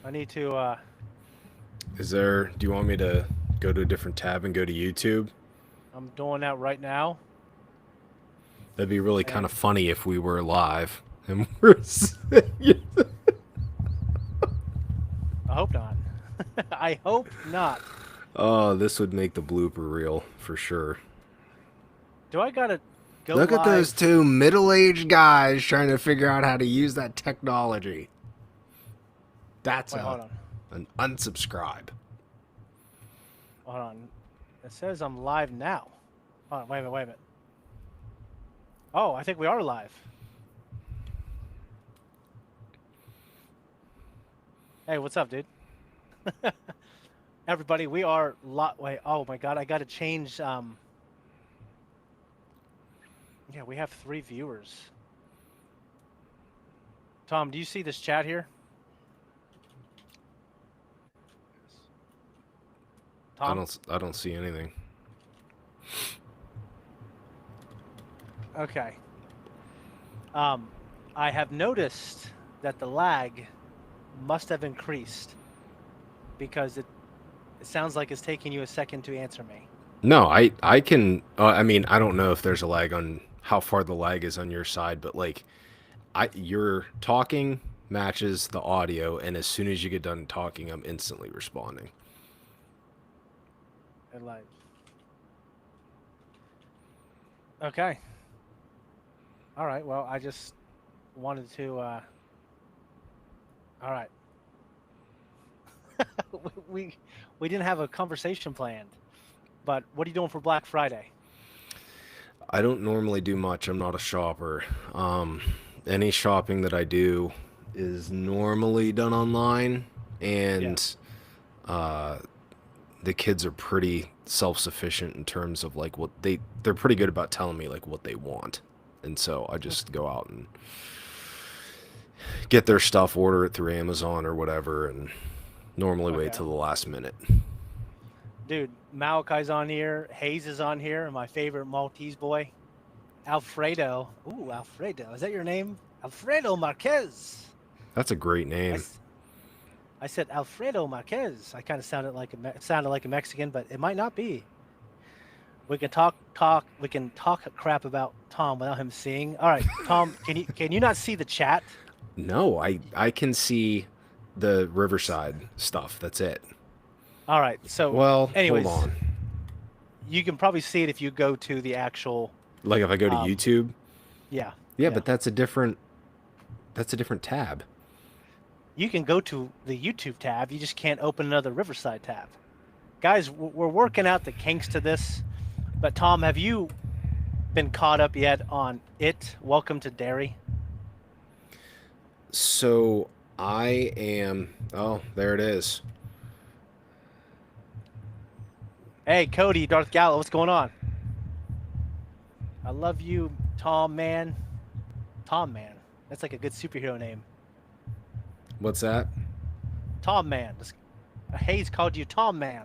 I need to. Is there? Do you want me to go to a different tab and go to YouTube? I'm doing that right now, That'd be really kind and of funny if we were live and we're. I hope not. I hope not. Oh, this would make the blooper reel for sure. Do I gotta go Look at those live? two middle-aged guys trying to figure out how to use that technology. That's Wait, hold on. an unsubscribe. Hold on. It says I'm live now. Hold on. Wait a minute. Wait a minute. Oh, I think we are live. Hey, what's up, dude? Everybody, we are Wait. Oh my God, I gotta change. Yeah, we have 3 viewers. Tom, do you see this chat here? Tom? I don't see anything. Okay. Um, I have noticed that the lag must have increased because it sounds like it's taking you a second to answer me. No, I can. I mean, I don't know if there's a lag on how far the lag is on your side, but like, you're talking matches the audio, and as soon as you get done talking, I'm instantly responding. And like, okay. All right. Well, I just wanted to. All right. we we didn't have a conversation planned, but what are you doing for Black Friday? I don't normally do much. I'm not a shopper. Any shopping that I do is normally done online, Yeah. and uh, the kids are pretty self-sufficient in terms of like what they're pretty good about telling me like what they want, and so I just go out and get their stuff, order it through Amazon or whatever, and normally wait Okay. till the last minute. Dude, Malachi's on here. Hayes is on here. My favorite Maltese boy, Alfredo. Ooh, Alfredo. Is that your name? Alfredo Marquez. That's a great I, name. s- I said Alfredo Marquez. I kind of sounded like a Mexican, but it might not be. We can talk. We can talk crap about Tom without him seeing. All right, Tom, can you not see the chat? No, I can see the Riverside stuff. That's it. All right. So, Well, hold anyways, on. you can probably see it if you go to the actual. Like if I go to Um, YouTube, yeah, yeah, yeah. but that's a different tab. You can go to the YouTube tab. You just can't open another Riverside tab. Guys, we're working out the kinks to this. But Tom, have you been caught up yet on it? Welcome to Derry. So I am. Oh, there it is. Hey, Cody, Darth Gallo, what's going on? I love you, Tom Man. Tom Man. That's like a good superhero name. What's that? Tom Man. Hayes called you Tom Man.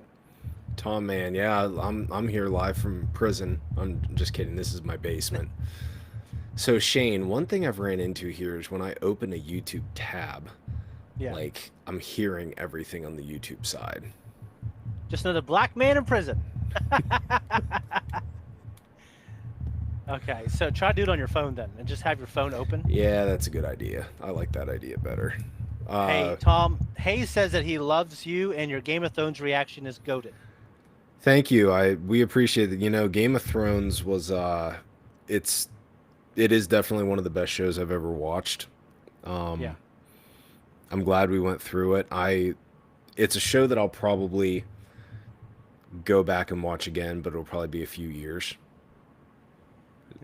Tom Man. Yeah, I'm here live from prison. I'm just kidding. This is my basement. So Shane, one thing I've ran into here is when I open a YouTube tab, Yeah. like I'm hearing everything on the YouTube side. Just another black man in prison. Okay, so try to do it on your phone then, and just have your phone open. Yeah, that's a good idea. I like that idea better. Hey, Uh, Tom. Hayes says that he loves you, and your Game of Thrones reaction is goaded. Thank you. We appreciate it. You know, Game of Thrones was it's it is definitely one of the best shows I've ever watched. Yeah. I'm glad we went through it. I It's a show that I'll probably go back and watch again, but it'll probably be a few years.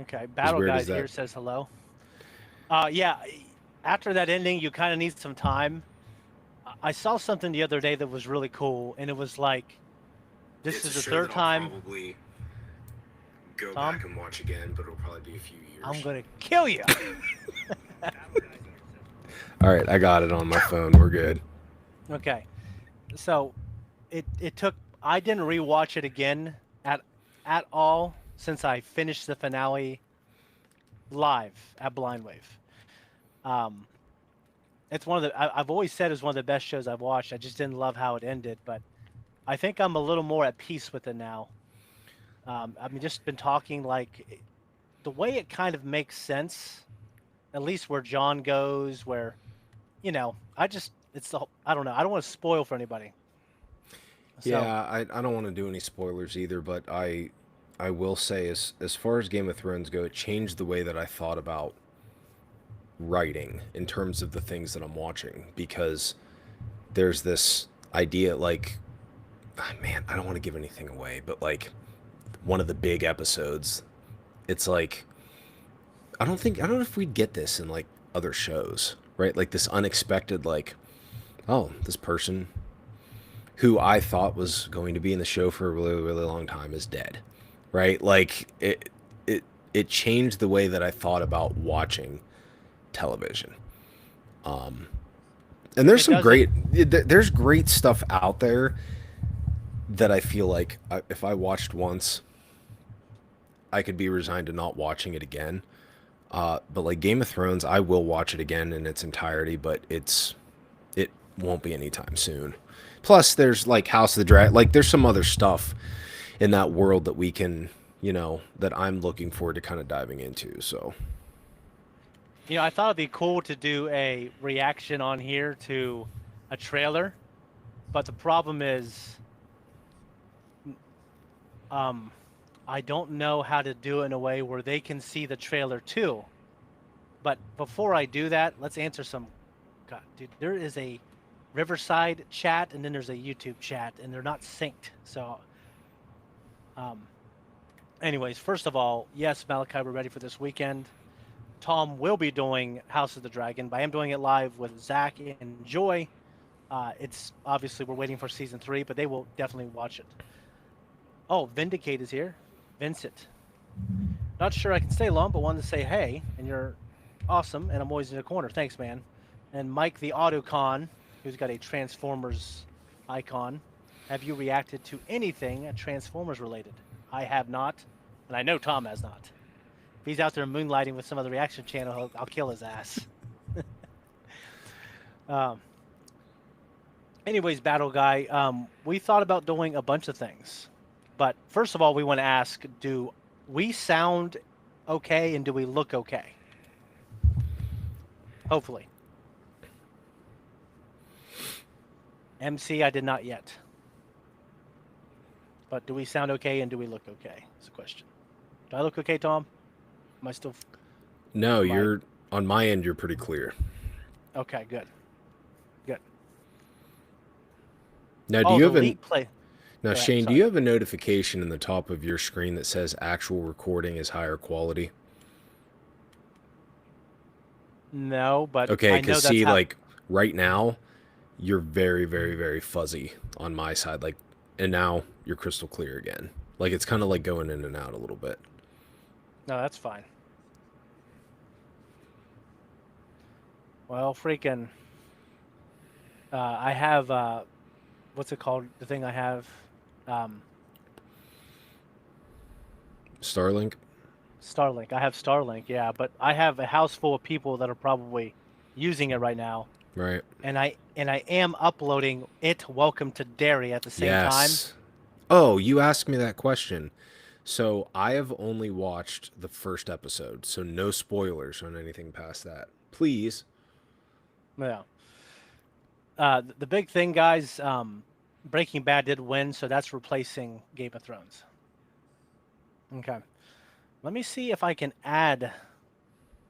Okay. As Battle weird as Guys that. here says hello. Yeah. After that ending, you kind of need some time. I saw something the other day that was really cool, and it was like, this It's is a the show third that I'll time, probably go Tom. back and watch again, but it'll probably be a few I'm years. gonna kill you. All right, I got it on my phone. We're good. Okay. So it took. I didn't rewatch it again at all since I finished the finale live at Blind Wave. Um, it's one of the I've always said it's one of the best shows I've watched. I just didn't love how it ended, but I think I'm a little more at peace with it now. I mean, just been talking like the way it kind of makes sense, at least where John goes, where I just it's the I don't know. I don't want to spoil for anybody. So Yeah, I don't want to do any spoilers either, but I will say as far as Game of Thrones go, it changed the way that I thought about writing in terms of the things that I'm watching because there's this idea like man, I don't want to give anything away, but like one of the big episodes, it's like I don't know if we'd get this in like other shows, right? Like this unexpected like, oh, this person who I thought was going to be in the show for a really, really long time is dead, right? Like it changed the way that I thought about watching television. Um, and there's it some doesn't. there's great stuff out there that I feel like if I watched once, I could be resigned to not watching it again. But like Game of Thrones, I will watch it again in its entirety, but it won't be anytime soon. Plus, there's like House of the Dragon, like there's some other stuff in that world that we can, that I'm looking forward to kind of diving into. So I thought it'd be cool to do a reaction on here to a trailer, but the problem is, um, I don't know how to do it in a way where they can see the trailer too. But before I do that, let's answer some. God, dude, there is a Riverside chat and then there's a YouTube chat, and they're not synced. So, um, anyways, first of all, yes, Malachi, we're ready for this weekend. Tom will be doing House of the Dragon, but I am doing it live with Zach and Joy. It's obviously we're waiting for season 3, but they will definitely watch it. Oh, Vindicate is here. Vincent. Not sure I can stay long, but wanted to say hey, and you're awesome, and I'm always in the corner. Thanks, man. And Mike the Autocon, who's got a Transformers icon. Have you reacted to anything Transformers related? I have not, and I know Tom has not. If he's out there moonlighting with some other reaction channel, I'll kill his ass. Anyways, Battle Guy, we thought about doing a bunch of things. But first of all, we want to ask, do we sound okay and do we look okay? Hopefully. MC, I did not yet. But do we sound okay and do we look okay? That's a question. Do I look okay, Tom? Am I still... no, you're on my end. You're pretty clear. Okay, good. Good. Now, do you have Now, now, Shane, do you have a notification in the top of your screen that says actual recording is higher quality? No, but okay, because see, like right now, you're very, very, very fuzzy on my side. Like, and now you're crystal clear again. Like it's kind of like going in and out a little bit. No, that's fine. Well, freaking, I have what's it called? The thing I have, Starlink. Starlink. I have Starlink, yeah, but I have a house full of people that are probably using it right now. Right. And I am uploading it. Welcome to Derry at the same time. Oh, you asked me that question. So I have only watched the first episode, so no spoilers on anything past that, please. Yeah. The big thing, guys. Breaking Bad did win, so that's replacing Game of Thrones. Okay. Let me see if I can add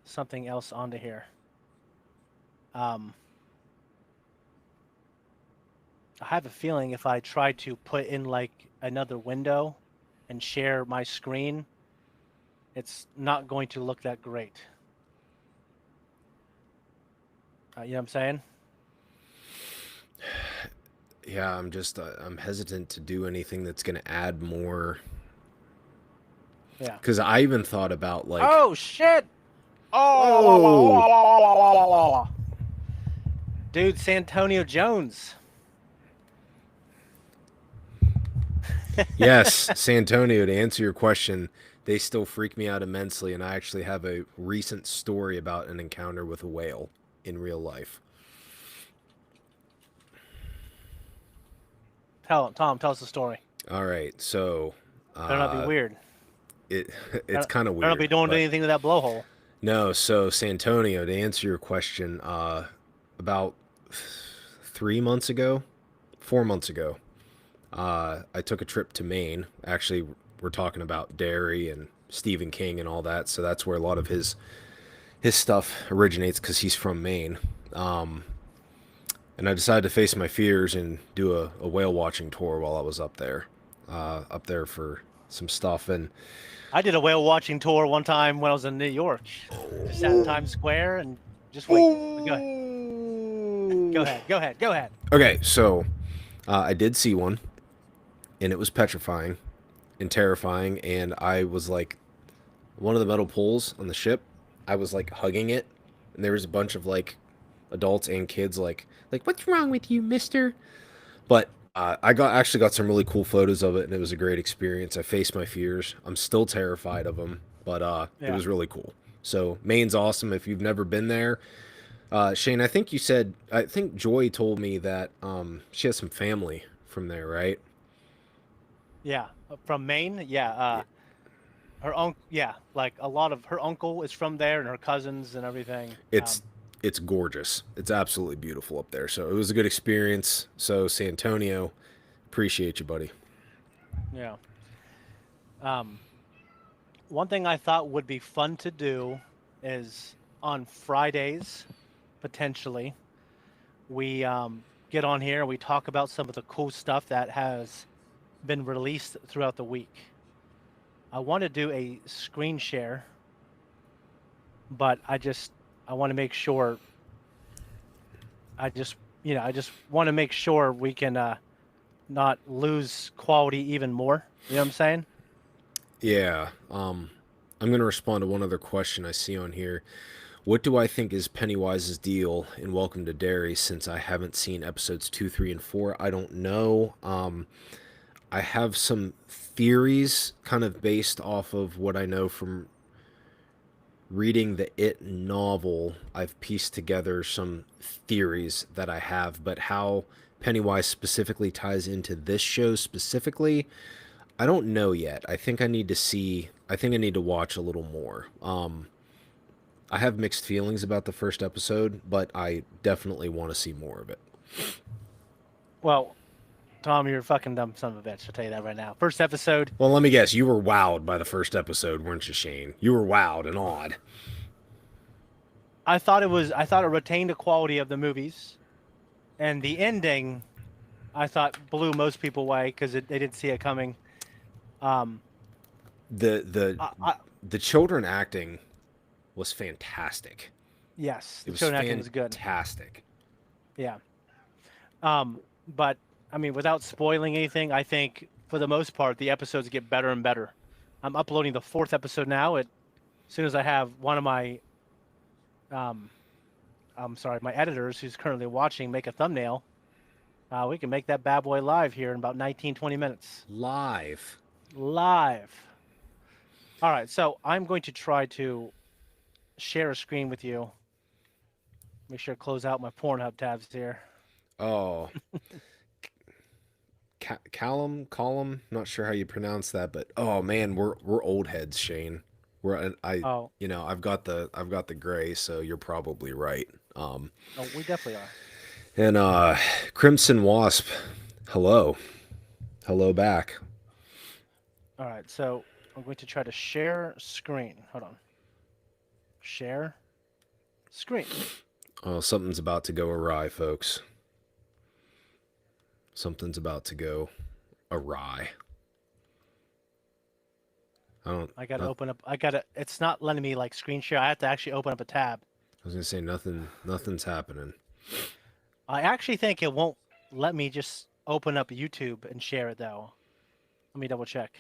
something else onto here. I have a feeling if I try to put in like another window and share my screen, it's not going to look that great. You know what I'm saying? Yeah, I'm hesitant to do anything that's going to add more. Yeah. Because I even thought about like... oh, shit! Oh! Dude, Santonio Jones. Yes, Santonio, to answer your question, they still freak me out immensely, and I actually have a recent story about an encounter with a whale in real life. Tom, tell us the story. All right, so Better not be weird. it it's kind of Better not be weird, doing but anything to that blowhole. no. So Santonio, to answer your question, about 3 months ago, 4 months ago, I took a trip to Maine. Actually, we're talking about Derry and Stephen King and all that, so that's where a lot of his stuff originates because he's from Maine. Um, and I decided to face my fears and do a whale watching tour while I was up there for some stuff. And I did a whale watching tour one time when I was in New York. Just sat in Times Square and just wait. Go ahead. Go ahead. Go ahead. Go ahead. okay, so I did see one, and it was petrifying and terrifying. And I was like, one of the metal poles on the ship, I was like hugging it, and there was a bunch of like adults and kids like what's wrong with you, mister? But I actually got some really cool photos of it, and it was a great experience. I faced my fears. I'm still terrified of them, but it Yeah. was really cool. So Maine's awesome. If you've never been there, Shane, I think you said, I think Joy told me that she has some family from there, right? Yeah. From Maine. Yeah. Her uncle. Yeah. Like a lot of her uncle is from there and her cousins and everything. It's it's gorgeous. It's absolutely beautiful up there. So it was a good experience. So Santonio, appreciate you, buddy. Yeah. Um, One thing I thought would be fun to do is on Fridays, potentially, we get on here and we talk about some of the cool stuff that has been released throughout the week. I want to do a screen share, but I want to make sure I just want to make sure we can not lose quality even more. You know what I'm saying? Yeah. I'm gonna respond to one other question I see on here. What do I think is Pennywise's deal in Welcome to Derry since I haven't seen episodes 2, 3, and 4? I don't know. I have some theories kind of based off of what I know from reading the It novel. I've pieced together some theories that I have, but how Pennywise specifically ties into this show specifically, I don't know yet. I think I need to watch a little more. I have mixed feelings about the first episode, but I definitely want to see more of it. Well, Tom, you're a fucking dumb son of a bitch. I'll tell you that right now. First episode, Well, let me guess. You were wowed by the first episode, weren't you, Shane? You were wowed and awed. I thought it retained the quality of the movies, and the ending, I thought blew most people away because they didn't see it coming. Um, The the I, the children acting was fantastic. yes, It the was show acting was good. fantastic. Yeah. But I mean, without spoiling anything, I think for the most part the episodes get better and better. I'm uploading the fourth episode now. As soon as I have one of my, um, I'm sorry, my editors who's currently watching make a thumbnail, we can make that bad boy live here in about 19, 20 minutes. Live. Live. All right, so I'm going to try to share a screen with you. Make sure to close out my Pornhub tabs here. Oh, Callum, not sure how you pronounce that, but oh man, we're old heads, Shane. Oh, I've got the gray, so you're probably right. oh, we definitely are. And Crimson Wasp, hello, hello back. All right, so I'm going to try to share screen. Hold on. Share screen. Oh, something's about to go awry, folks. Something's about to go awry. I don't. I got to Not, open up. It's not letting me like screen share. I have to actually open up a tab. I was gonna say nothing's happening. I actually think it won't let me just open up YouTube and share it though. Let me double check.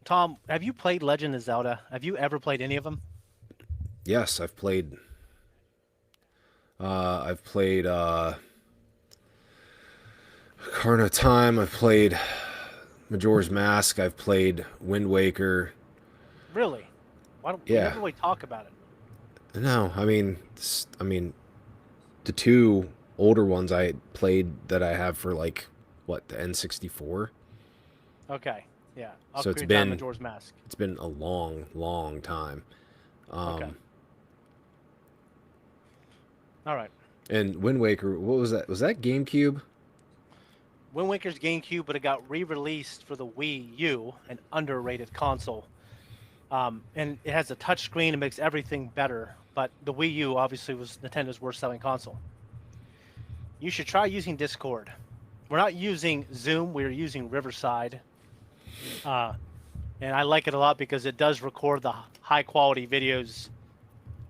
Tom, have you played Legend of Zelda? Have you ever played any of them? Yes, I've played. I've played Ocarina of Time. I've played Majora's Mask. I've played Wind Waker. Really? Why don't we Yeah. never really talk about it? No, I mean, the two older ones I played that I have for like what, the N64. Okay. Yeah. So it's Ocarina of Time been Majora's Mask. it's been a long time. Okay. All right. And Wind Waker, what was that? Was that GameCube? Wind Waker's GameCube, but it got re-released for the Wii U, an underrated console. And it has a touch screen. It makes everything better. But the Wii U obviously was Nintendo's worst-selling console. You should try using Discord. We're not using Zoom. We're using Riverside. And I like it a lot because it does record the high-quality videos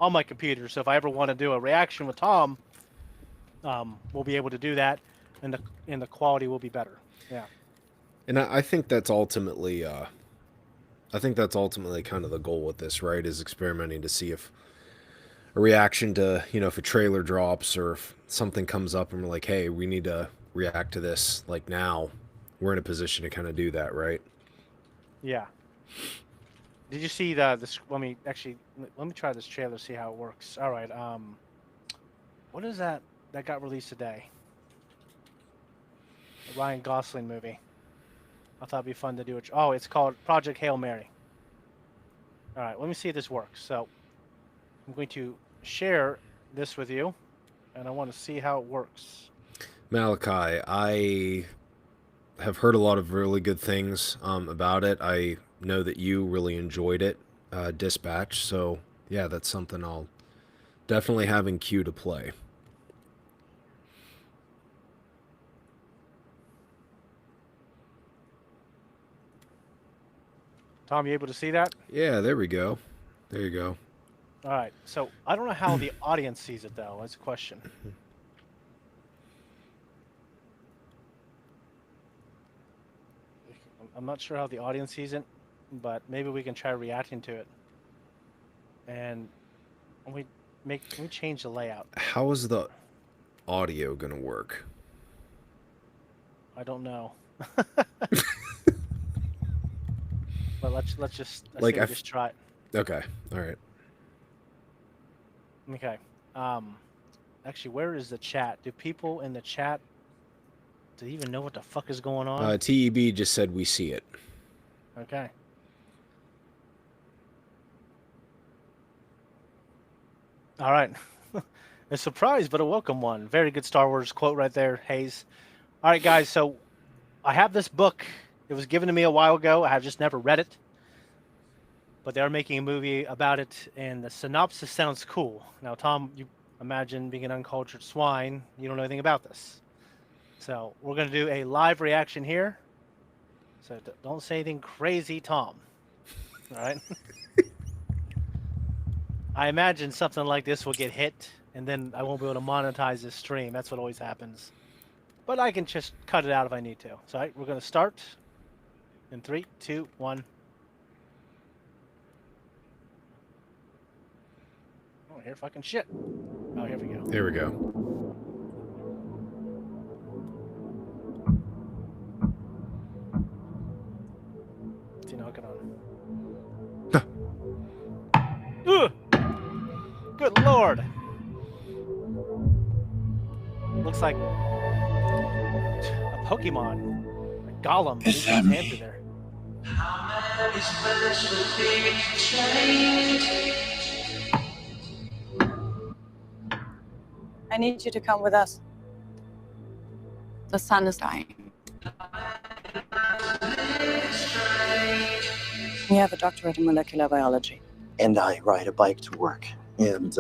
on my computer. So if I ever want to do a reaction with Tom, we'll be able to do that, and the quality will be better. Yeah. And I think that's ultimately, kind of the goal with this, right? Is experimenting to see if a reaction to, if a trailer drops or if something comes up and we're like, hey, we need to react to this like now. We're in a position to kind of do that, right? Yeah. Did you see the? Let me try this trailer, see how it works. All right. What is that got released today? The Ryan Gosling movie. I thought it'd be fun to do it. Oh, it's called Project Hail Mary. All right, let me see if this works. So I'm going to share this with you, and I want to see how it works. Malachi, I have heard a lot of really good things about it. I know that you really enjoyed it, Dispatch. So yeah, that's something I'll definitely have in queue to play. Tom, you able to see that? Yeah, there we go. There you go. All right. So I don't know how the audience sees it, though. That's a question. I'm not sure how the audience sees it, but maybe we can try reacting to it. And we change the layout. How is the audio gonna work? I don't know. But let's just try it. Okay. All right. Okay. Actually, where is the chat? Do people in the chat even know what the fuck is going on? TEB just said we see it. Okay. All right. A surprise, but a welcome one. Very good Star Wars quote right there, Hayes. All right, guys. So I have this book. It was given to me a while ago. I have just never read it. But they're making a movie about it, and the synopsis sounds cool. Now, Tom, you imagine being an uncultured swine. You don't know anything about this. So we're going to do a live reaction here. So don't say anything crazy, Tom. All right? I imagine something like this will get hit, and then I won't be able to monetize this stream. That's what always happens. But I can just cut it out if I need to. So we're going to start in 3, 2, 1. Oh, here fucking shit. Oh, here we go. Here we go. You know, hook it on. Good lord. Looks like a Pokemon. A Golem. Is that me? There. I need you to come with us. The sun is dying. You have a doctorate in molecular biology. And I ride a bike to work. And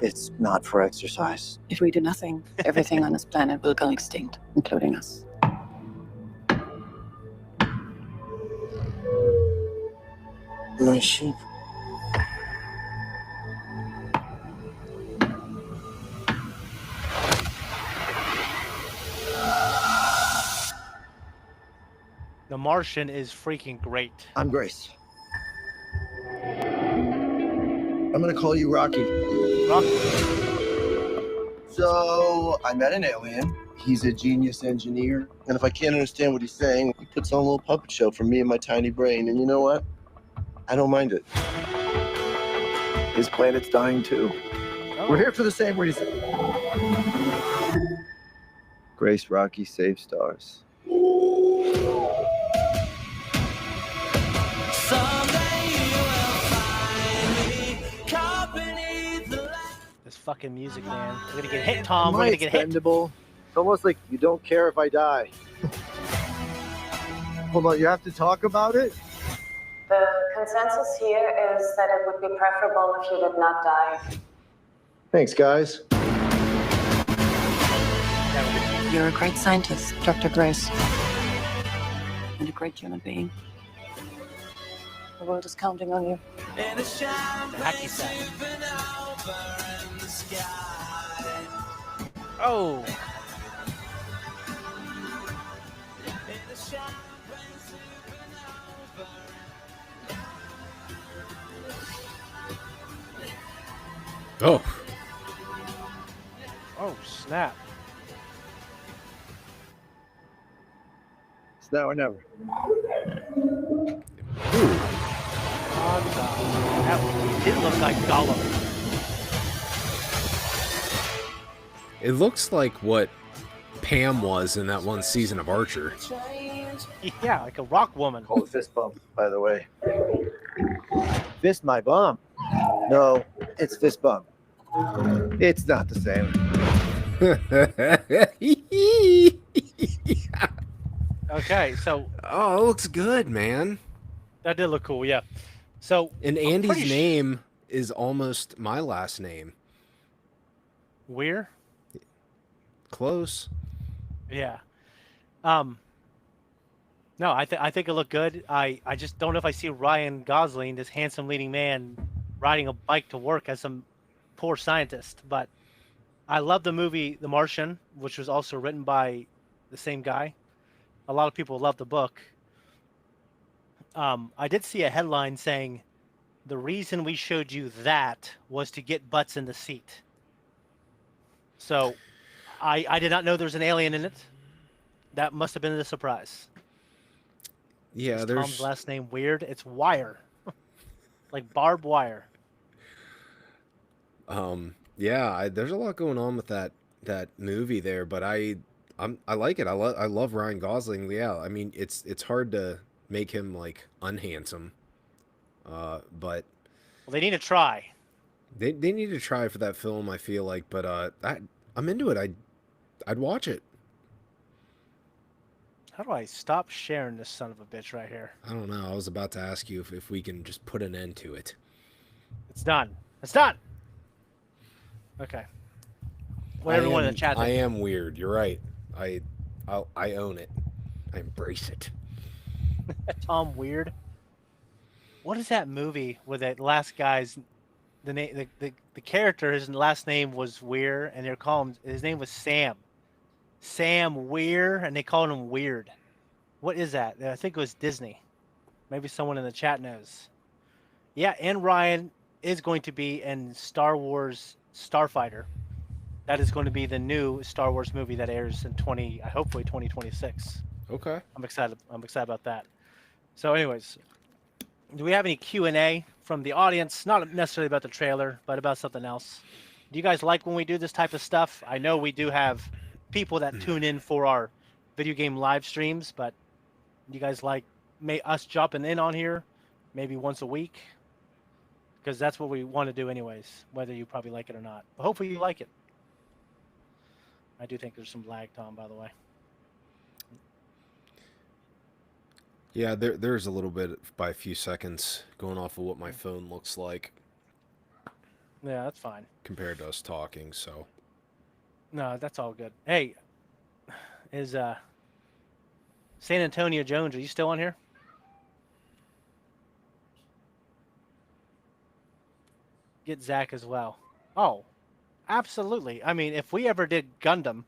it's not for exercise. If we do nothing, everything on this planet will go extinct, including us. My sheep. The Martian is freaking great. I'm Grace. I'm gonna call you Rocky. Rocky. So, I met an alien. He's a genius engineer. And if I can't understand what he's saying, he puts on a little puppet show for me and my tiny brain. And you know what? I don't mind it. His planet's dying too. Oh. We're here for the same reason. Grace Rocky Save Stars. This fucking music, man. We're gonna get hit, Tom. Am We're I gonna get hit. expendable? It's almost like you don't care if I die. Hold on, you have to talk about it? The consensus here is that it would be preferable if you did not die. Thanks, guys. You're a great scientist, Dr. Grace. And a great human being. The world is counting on you. The hacky sack. Oh. Oh, Oh, snap. It's now or never. That did look like Gollum. it looks like what Pam was in that one season of Archer. Yeah, like a rock woman. Call it fist bump, by the way. Fist my bum. No, it's fist bump. It's not the same. Okay, so Oh, it looks good, man. that did look cool, yeah. So And I'm Andy's pretty name is almost my last name. Weir? Close. Yeah. No, I think it looked good. I just don't know if I see Ryan Gosling, this handsome leading man, riding a bike to work as some poor scientist. But I love the movie The Martian, which was also written by the same guy. A lot of people love the book. I did see a headline saying, "The reason we showed you that was to get butts in the seat." So I did not know there was an alien in it. That must have been a surprise. Yeah, Is there's Tom's last name weird? It's Wire. Like barbed wire. yeah, there's a lot going on with that movie there, but I like it. I love Ryan Gosling. Yeah, I mean it's hard to make him like unhandsome. But Well, they need to try. they need to try for that film, I feel like, but I'm into it. I'd watch it. How do I stop sharing this son of a bitch right here? I don't know. I was about to ask you if we can just put an end to it. It's done. It's done. Okay. What everyone in the chat I thinks. am weird. You're right. I own it. I embrace it. Tom Weird. What is that movie where that last guy's the name the character, his last name was Weir, and they're calling his name was Sam. Sam Weir, and they called him Weird. What is that? I think it was Disney. Maybe someone in the chat knows. Yeah, and Ryan is going to be in Star Wars Starfighter. That is going to be the new Star Wars movie that airs in hopefully 2026. Okay. I'm excited about that. So anyways, do we have any Q&A from the audience? Not necessarily about the trailer, but about something else. Do you guys like when we do this type of stuff? I know we do have people that tune in for our video game live streams, but you guys like us jumping in on here maybe once a week? Because that's what we want to do anyways, whether you probably like it or not. But hopefully you like it. I do think there's some lag, Tom, by the way. Yeah, there's a little bit by a few seconds going off of what my phone looks like Yeah, that's fine. compared to us talking, so. No, that's all good. Hey, is San Antonio Jones, are you still on here? Get Zach as well. Oh, absolutely. I mean, if we ever did Gundam,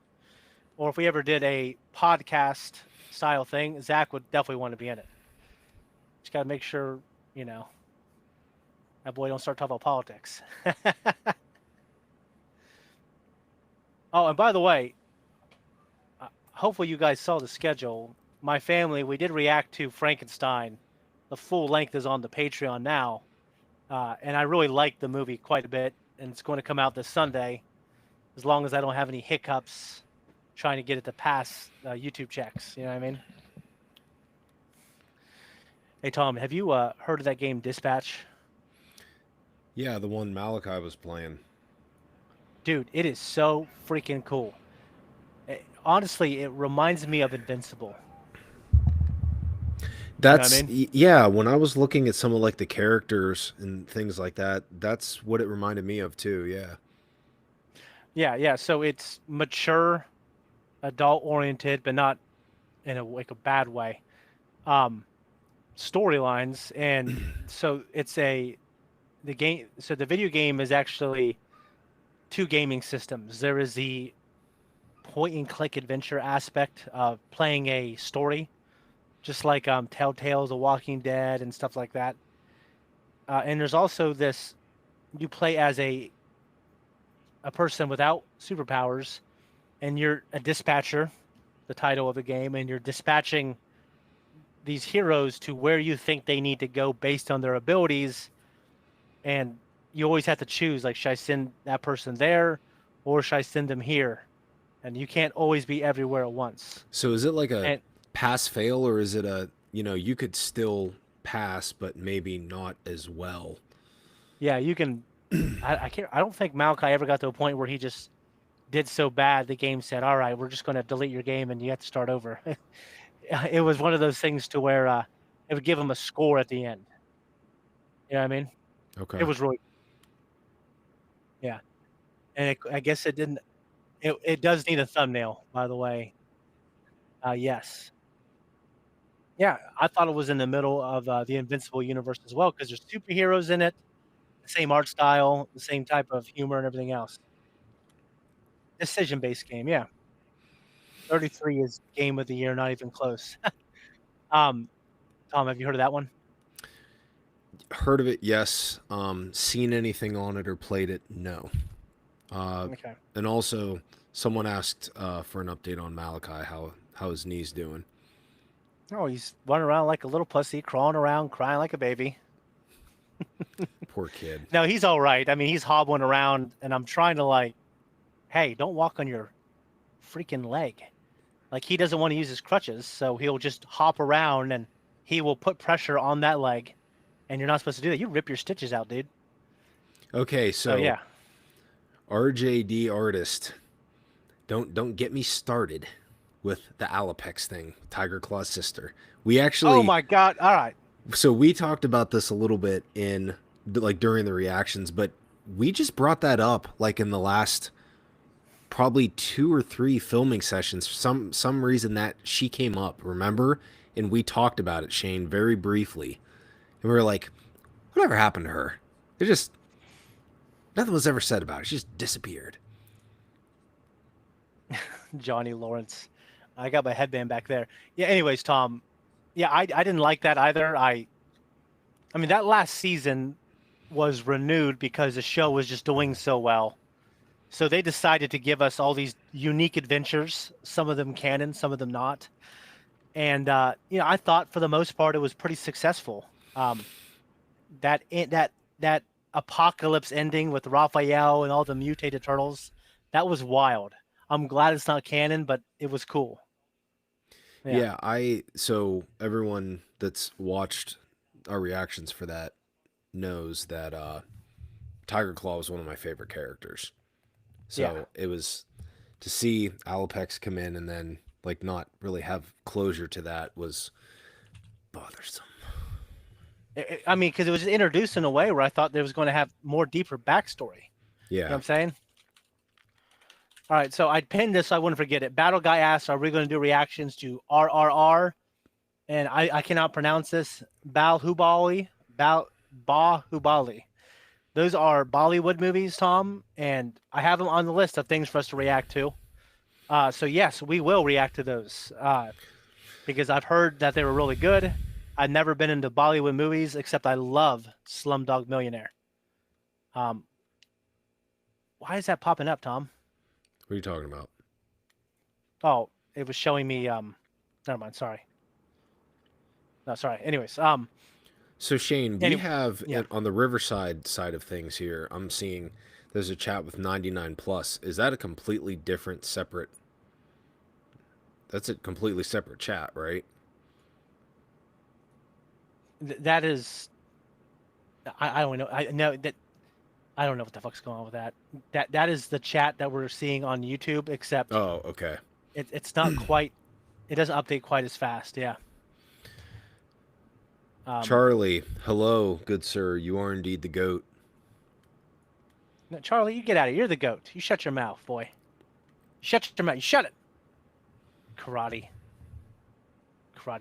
or if we ever did a podcast style thing, Zach would definitely want to be in it. Just got to make sure, that boy don't start talking about politics. Oh, and by the way, hopefully you guys saw the schedule. My family, we did react to Frankenstein. The full length is on the Patreon now. And I really like the movie quite a bit. And it's going to come out this Sunday, as long as I don't have any hiccups trying to get it to pass YouTube checks. You know what I mean? Hey Tom, have you heard of that game Dispatch? Yeah, the one Malachi was playing. Dude, it is so freaking cool. Honestly, it reminds me of Invincible. That's I mean? yeah, when I was looking at some of like the characters and things like that, that's what it reminded me of too, yeah. Yeah. So it's mature, adult oriented, but not in a bad way. Storylines, and so the video game is actually two gaming systems. There is the point and click adventure aspect of playing a story, just like Telltale's The Walking Dead and stuff like that. And there's also this, you play as a person without superpowers, and you're a dispatcher, the title of the game, and you're dispatching these heroes to where you think they need to go based on their abilities. And you always have to choose, like, should I send that person there or should I send them here? And you can't always be everywhere at once. So is it like a And pass fail, or is it a, you could still pass but maybe not as well? yeah, you can. I don't think Malachi ever got to a point where he just did so bad the game said, all right, we're just going to delete your game and you have to start over. It was one of those things to where it would give him a score at the end. You know what I mean? Okay. It was really, yeah. And I guess it didn't. It does need a thumbnail, by the way. Yes. Yeah, I thought it was in the middle of the Invincible universe as well, because there's superheroes in it, the same art style, the same type of humor, and everything else. Decision-based game, yeah. 33 is game of the year, not even close. Tom, have you heard of that one? Heard of it, yes. Seen anything on it or played it? No. Okay. And also, someone asked for an update on Malachi, how his knee's doing. Oh, he's running around like a little pussy, crawling around, crying like a baby. Poor kid. No, he's all right. I mean, he's hobbling around, and I'm trying to, like, hey, don't walk on your freaking leg. Like, he doesn't want to use his crutches, so he'll just hop around, and he will put pressure on that leg, and you're not supposed to do that. You rip your stitches out, dude. Okay, so yeah. RJD artist, don't get me started with the Alapex thing, Tiger Claw's sister. We actually, Oh my God! All right. so we talked about this a little bit in like during the reactions, but we just brought that up like in the last probably 2 or 3 filming sessions. For some reason that she came up, remember? And we talked about it, Shane, very briefly. And we were like, whatever happened to her? It just, nothing was ever said about it. She just disappeared. Johnny Lawrence. I got my headband back there. Yeah. Anyways, Tom. Yeah, I didn't like that either. I mean, that last season was renewed because the show was just doing so well. So they decided to give us all these unique adventures. Some of them canon, some of them not. And I thought for the most part it was pretty successful. That apocalypse ending with Raphael and all the mutated turtles, that was wild. I'm glad it's not canon, but it was cool. Yeah, so everyone that's watched our reactions for that knows that Tiger Claw was one of my favorite characters. So it was to see Alapex come in and then like not really have closure to that was bothersome. I mean, because it was introduced in a way where I thought there was going to have more deeper backstory. Yeah. You know what I'm saying? All right, so I pinned this so I wouldn't forget it. Battle Guy asked, are we going to do reactions to RRR? And I cannot pronounce this. Bahubali. Those are Bollywood movies, Tom, and I have them on the list of things for us to react to. So yes, we will react to those because I've heard that they were really good. I've never been into Bollywood movies, except I love Slumdog Millionaire. Why is that popping up, Tom? What are you talking about? Oh, it was showing me. Never mind. Sorry. No, sorry. Anyways, So Shane, we have yeah. on the Riverside side of things here. I'm seeing there's a chat with 99 Plus. Is that a completely different, separate That's a completely separate chat, right? That is, I don't know. I know that I don't know what the fuck's going on with that. That is the chat that we're seeing on YouTube, except Oh, okay. it's not quite. It doesn't update quite as fast. Yeah. Charlie, hello, good sir. You are indeed the goat. No, Charlie, you get out of here. You're the goat. You shut your mouth, boy. Shut your mouth. You shut it. Karate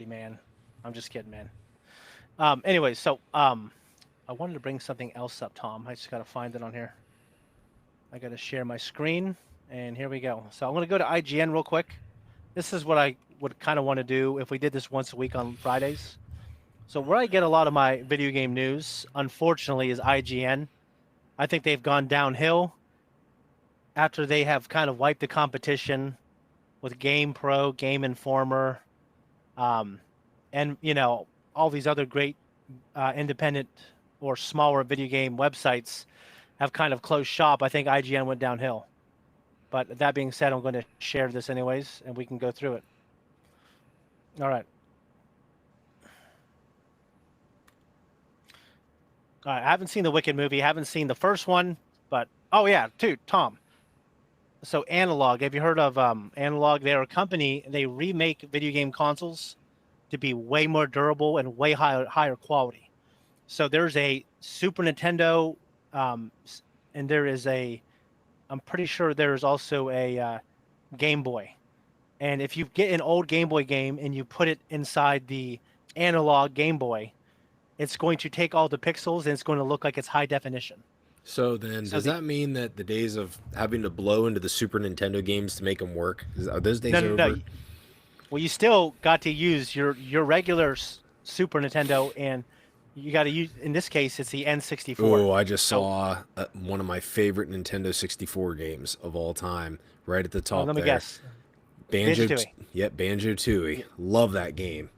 man. I'm just kidding, man. Anyway, so I wanted to bring something else up, Tom. I just gotta find it on here. I gotta share my screen, and here we go. So I'm gonna go to IGN real quick. This is what I would kind of want to do if we did this once a week on Fridays. So where I get a lot of my video game news, unfortunately, is IGN. I think they've gone downhill after they have kind of wiped the competition with GamePro, Game Informer, and all these other great independent or smaller video game websites have kind of closed shop. I think IGN went downhill. But that being said, I'm going to share this anyways, and we can go through it. All right. All right, I haven't seen the Wicked movie. I haven't seen the first one, but oh yeah, dude, Tom. So Analog, have you heard of Analog? They're a company. They remake video game consoles to be way more durable and way higher quality. So there's a Super Nintendo, and there is I'm pretty sure there's also a Game Boy. And if you get an old Game Boy game and you put it inside the Analog Game Boy, it's going to take all the pixels and it's going to look like it's high definition. So then, does that mean that the days of having to blow into the Super Nintendo games to make them work, are those days over? No. Well, you still got to use your regular Super Nintendo, and you got to use, in this case, it's the N64. Oh, I just saw one of my favorite Nintendo 64 games of all time, right at the top. Let me guess. Banjo-Tooie. Yep, Banjo-Tooie. Love that game.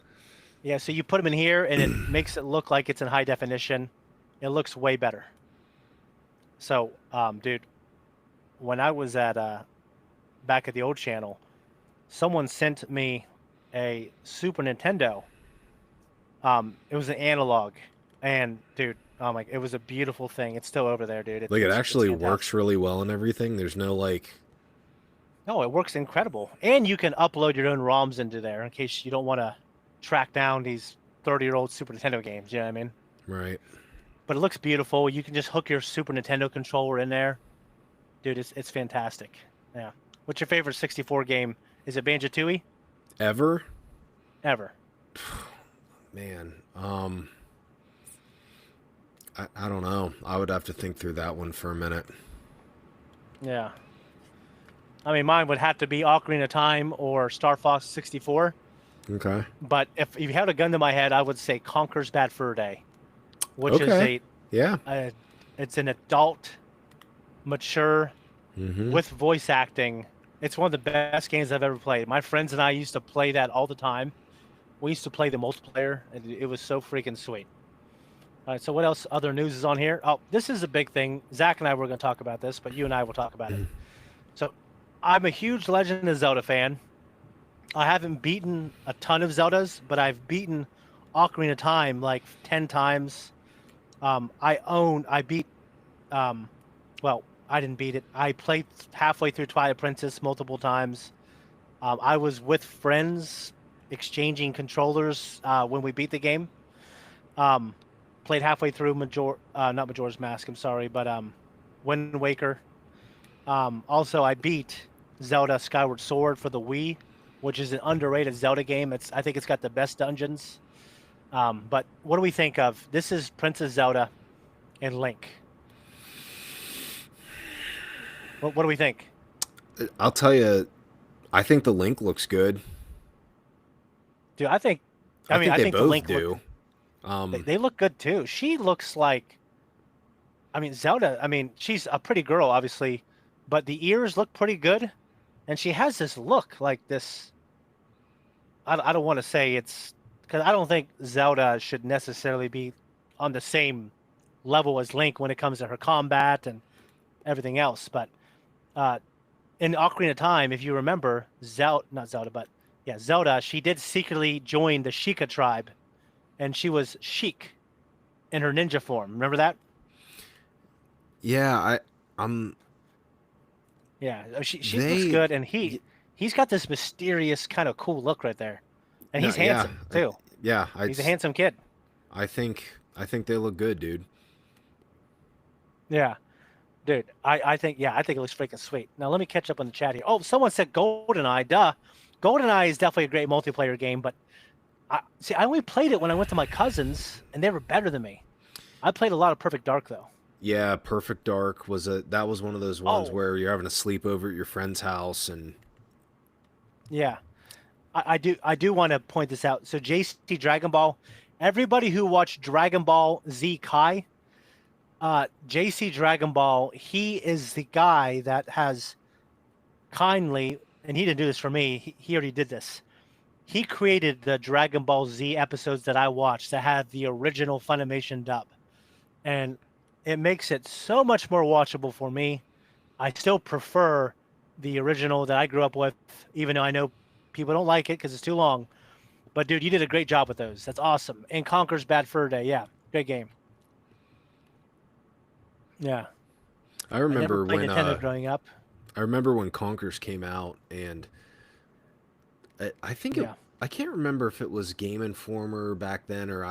Yeah, so you put them in here, and it makes it look like it's in high definition. It looks way better. So, dude, when I was at back at the old channel, someone sent me a Super Nintendo. It was an Analog, and dude, it was a beautiful thing. It's still over there, dude. It actually works really well and everything. There's no No, it works incredible, and you can upload your own ROMs into there in case you don't want to track down these 30-year-old Super Nintendo games. You know what I mean? Right. But it looks beautiful. You can just hook your Super Nintendo controller in there, dude. It's fantastic. Yeah. What's your favorite 64 game? Is it Banjo-Tooie? Ever? Man, I don't know. I would have to think through that one for a minute. Yeah. I mean, mine would have to be Ocarina of Time or Star Fox 64. Okay. But if you had a gun to my head, I would say Conker's Bad Fur Day, which is it's an adult, mature, with voice acting. It's one of the best games I've ever played. My friends and I used to play that all the time. We used to play the multiplayer, and it was so freaking sweet. All right, so what else? Other news is on here. Oh, this is a big thing. Zach and I were going to talk about this, but you and I will talk about it. So I'm a huge Legend of Zelda fan. I haven't beaten a ton of Zeldas, but I've beaten Ocarina of Time like 10 times. I beat, I didn't beat it. I played halfway through Twilight Princess multiple times. I was with friends exchanging controllers when we beat the game. Played halfway through not Majora's Mask, I'm sorry, but Wind Waker. Also, I beat Zelda Skyward Sword for the Wii, which is an underrated Zelda game. I think it's got the best dungeons. But what do we think of? This is Princess Zelda and Link. What do we think? I'll tell you, I think the Link looks good. Dude, I think both the Link do. They look good too. She looks like, Zelda. She's a pretty girl, obviously, but the ears look pretty good, and she has this look like this. I don't want to say it's because I don't think Zelda should necessarily be on the same level as Link when it comes to her combat and everything else. But in Ocarina of Time, if you remember, Yeah, Zelda. She did secretly join the Sheikah tribe, and she was Sheik in her ninja form. Remember that? Yeah, I'm Yeah, she looks they good, and y- he's got this mysterious kind of cool look right there, and no, he's handsome too. yeah, He's a handsome kid. I think they look good, dude. Yeah, dude. I think I think it looks freaking sweet. Now let me catch up on the chat here. Oh, someone said GoldenEye. Duh, GoldenEye is definitely a great multiplayer game, but I only played it when I went to my cousins, and they were better than me. I played a lot of Perfect Dark though. Yeah, Perfect Dark that was one of those ones Oh. where you're having a sleepover at your friend's house and Yeah, I do want to point this out. So JC Dragon Ball, everybody who watched Dragon Ball Z Kai, JC Dragon Ball, he is the guy that has kindly, and he didn't do this for me. He already did this. He created the Dragon Ball Z episodes that I watched that had the original Funimation dub, and it makes it so much more watchable for me. I still prefer the original that I grew up with, even though I know people don't like it because it's too long. But dude, you did a great job with those. That's awesome. And Conker's Bad Fur Day, yeah, great game. Yeah, I I never remember played when Nintendo growing up. I remember when Conkers came out, and I think Yeah. I can't remember if it was Game Informer back then or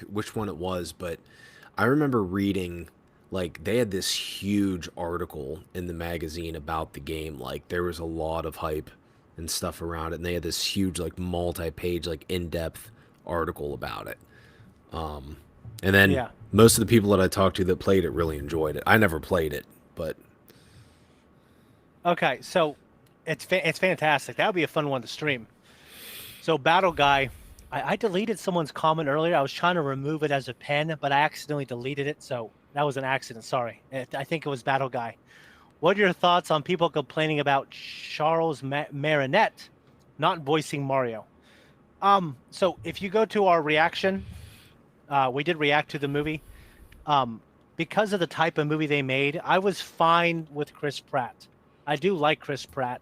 which one it was, but I remember reading like they had this huge article in the magazine about the game. Like there was a lot of hype and stuff around it, and they had this huge like multi-page like in-depth article about it. And then Yeah. most of the people that I talked to that played it really enjoyed it. I never played it, but Okay, so it's fantastic. That would be a fun one to stream. So Battle Guy, I deleted someone's comment earlier. I was trying to remove it as a pen, but I accidentally deleted it. So that was an accident. Sorry. I think it was Battle Guy. What are your thoughts on people complaining about Charles Marinette not voicing Mario? So if you go to our reaction, we did react to the movie. Because of the type of movie they made, I was fine with Chris Pratt. I do like Chris Pratt.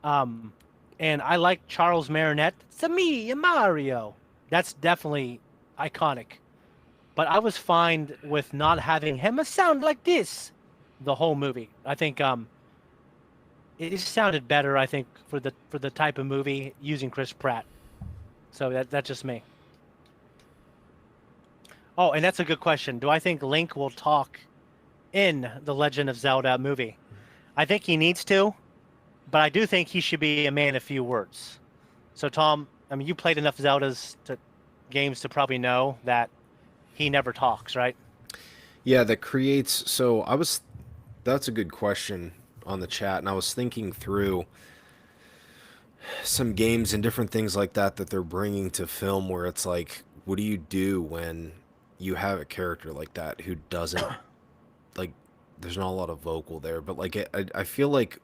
And I like Charles Marinette. It's me, Mario. That's definitely iconic. But I was fine with not having him sound like this the whole movie. I think it just sounded better, I think, for the type of movie using Chris Pratt. So that's just me. Oh, and that's a good question. Do I think Link will talk in the Legend of Zelda movie? I think he needs to, but I do think he should be a man of few words. So Tom, I mean, you played enough games to probably know that he never talks, right? yeah, that creates. That's a good question on the chat, and I was thinking through some games and different things like that they're bringing to film where it's like, what do you do when you have a character like that who doesn't like? There's not a lot of vocal there, but like I feel like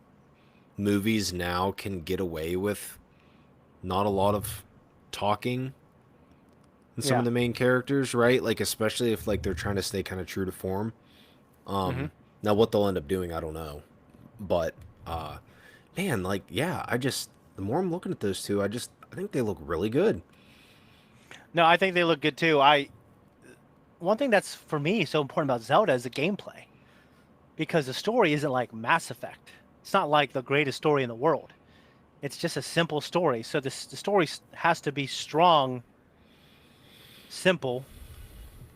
movies now can get away with not a lot of talking in some Yeah. of the main characters, right? Like especially if like they're trying to stay kind of true to form. Mhm. Now what they'll end up doing, I don't know. But man, like yeah, the more I'm looking at those two, I think they look really good. No, I think they look good too. One thing that's for me so important about Zelda is the gameplay, because the story isn't like Mass Effect. It's not like the greatest story in the world. It's just a simple story. So the story has to be strong, simple,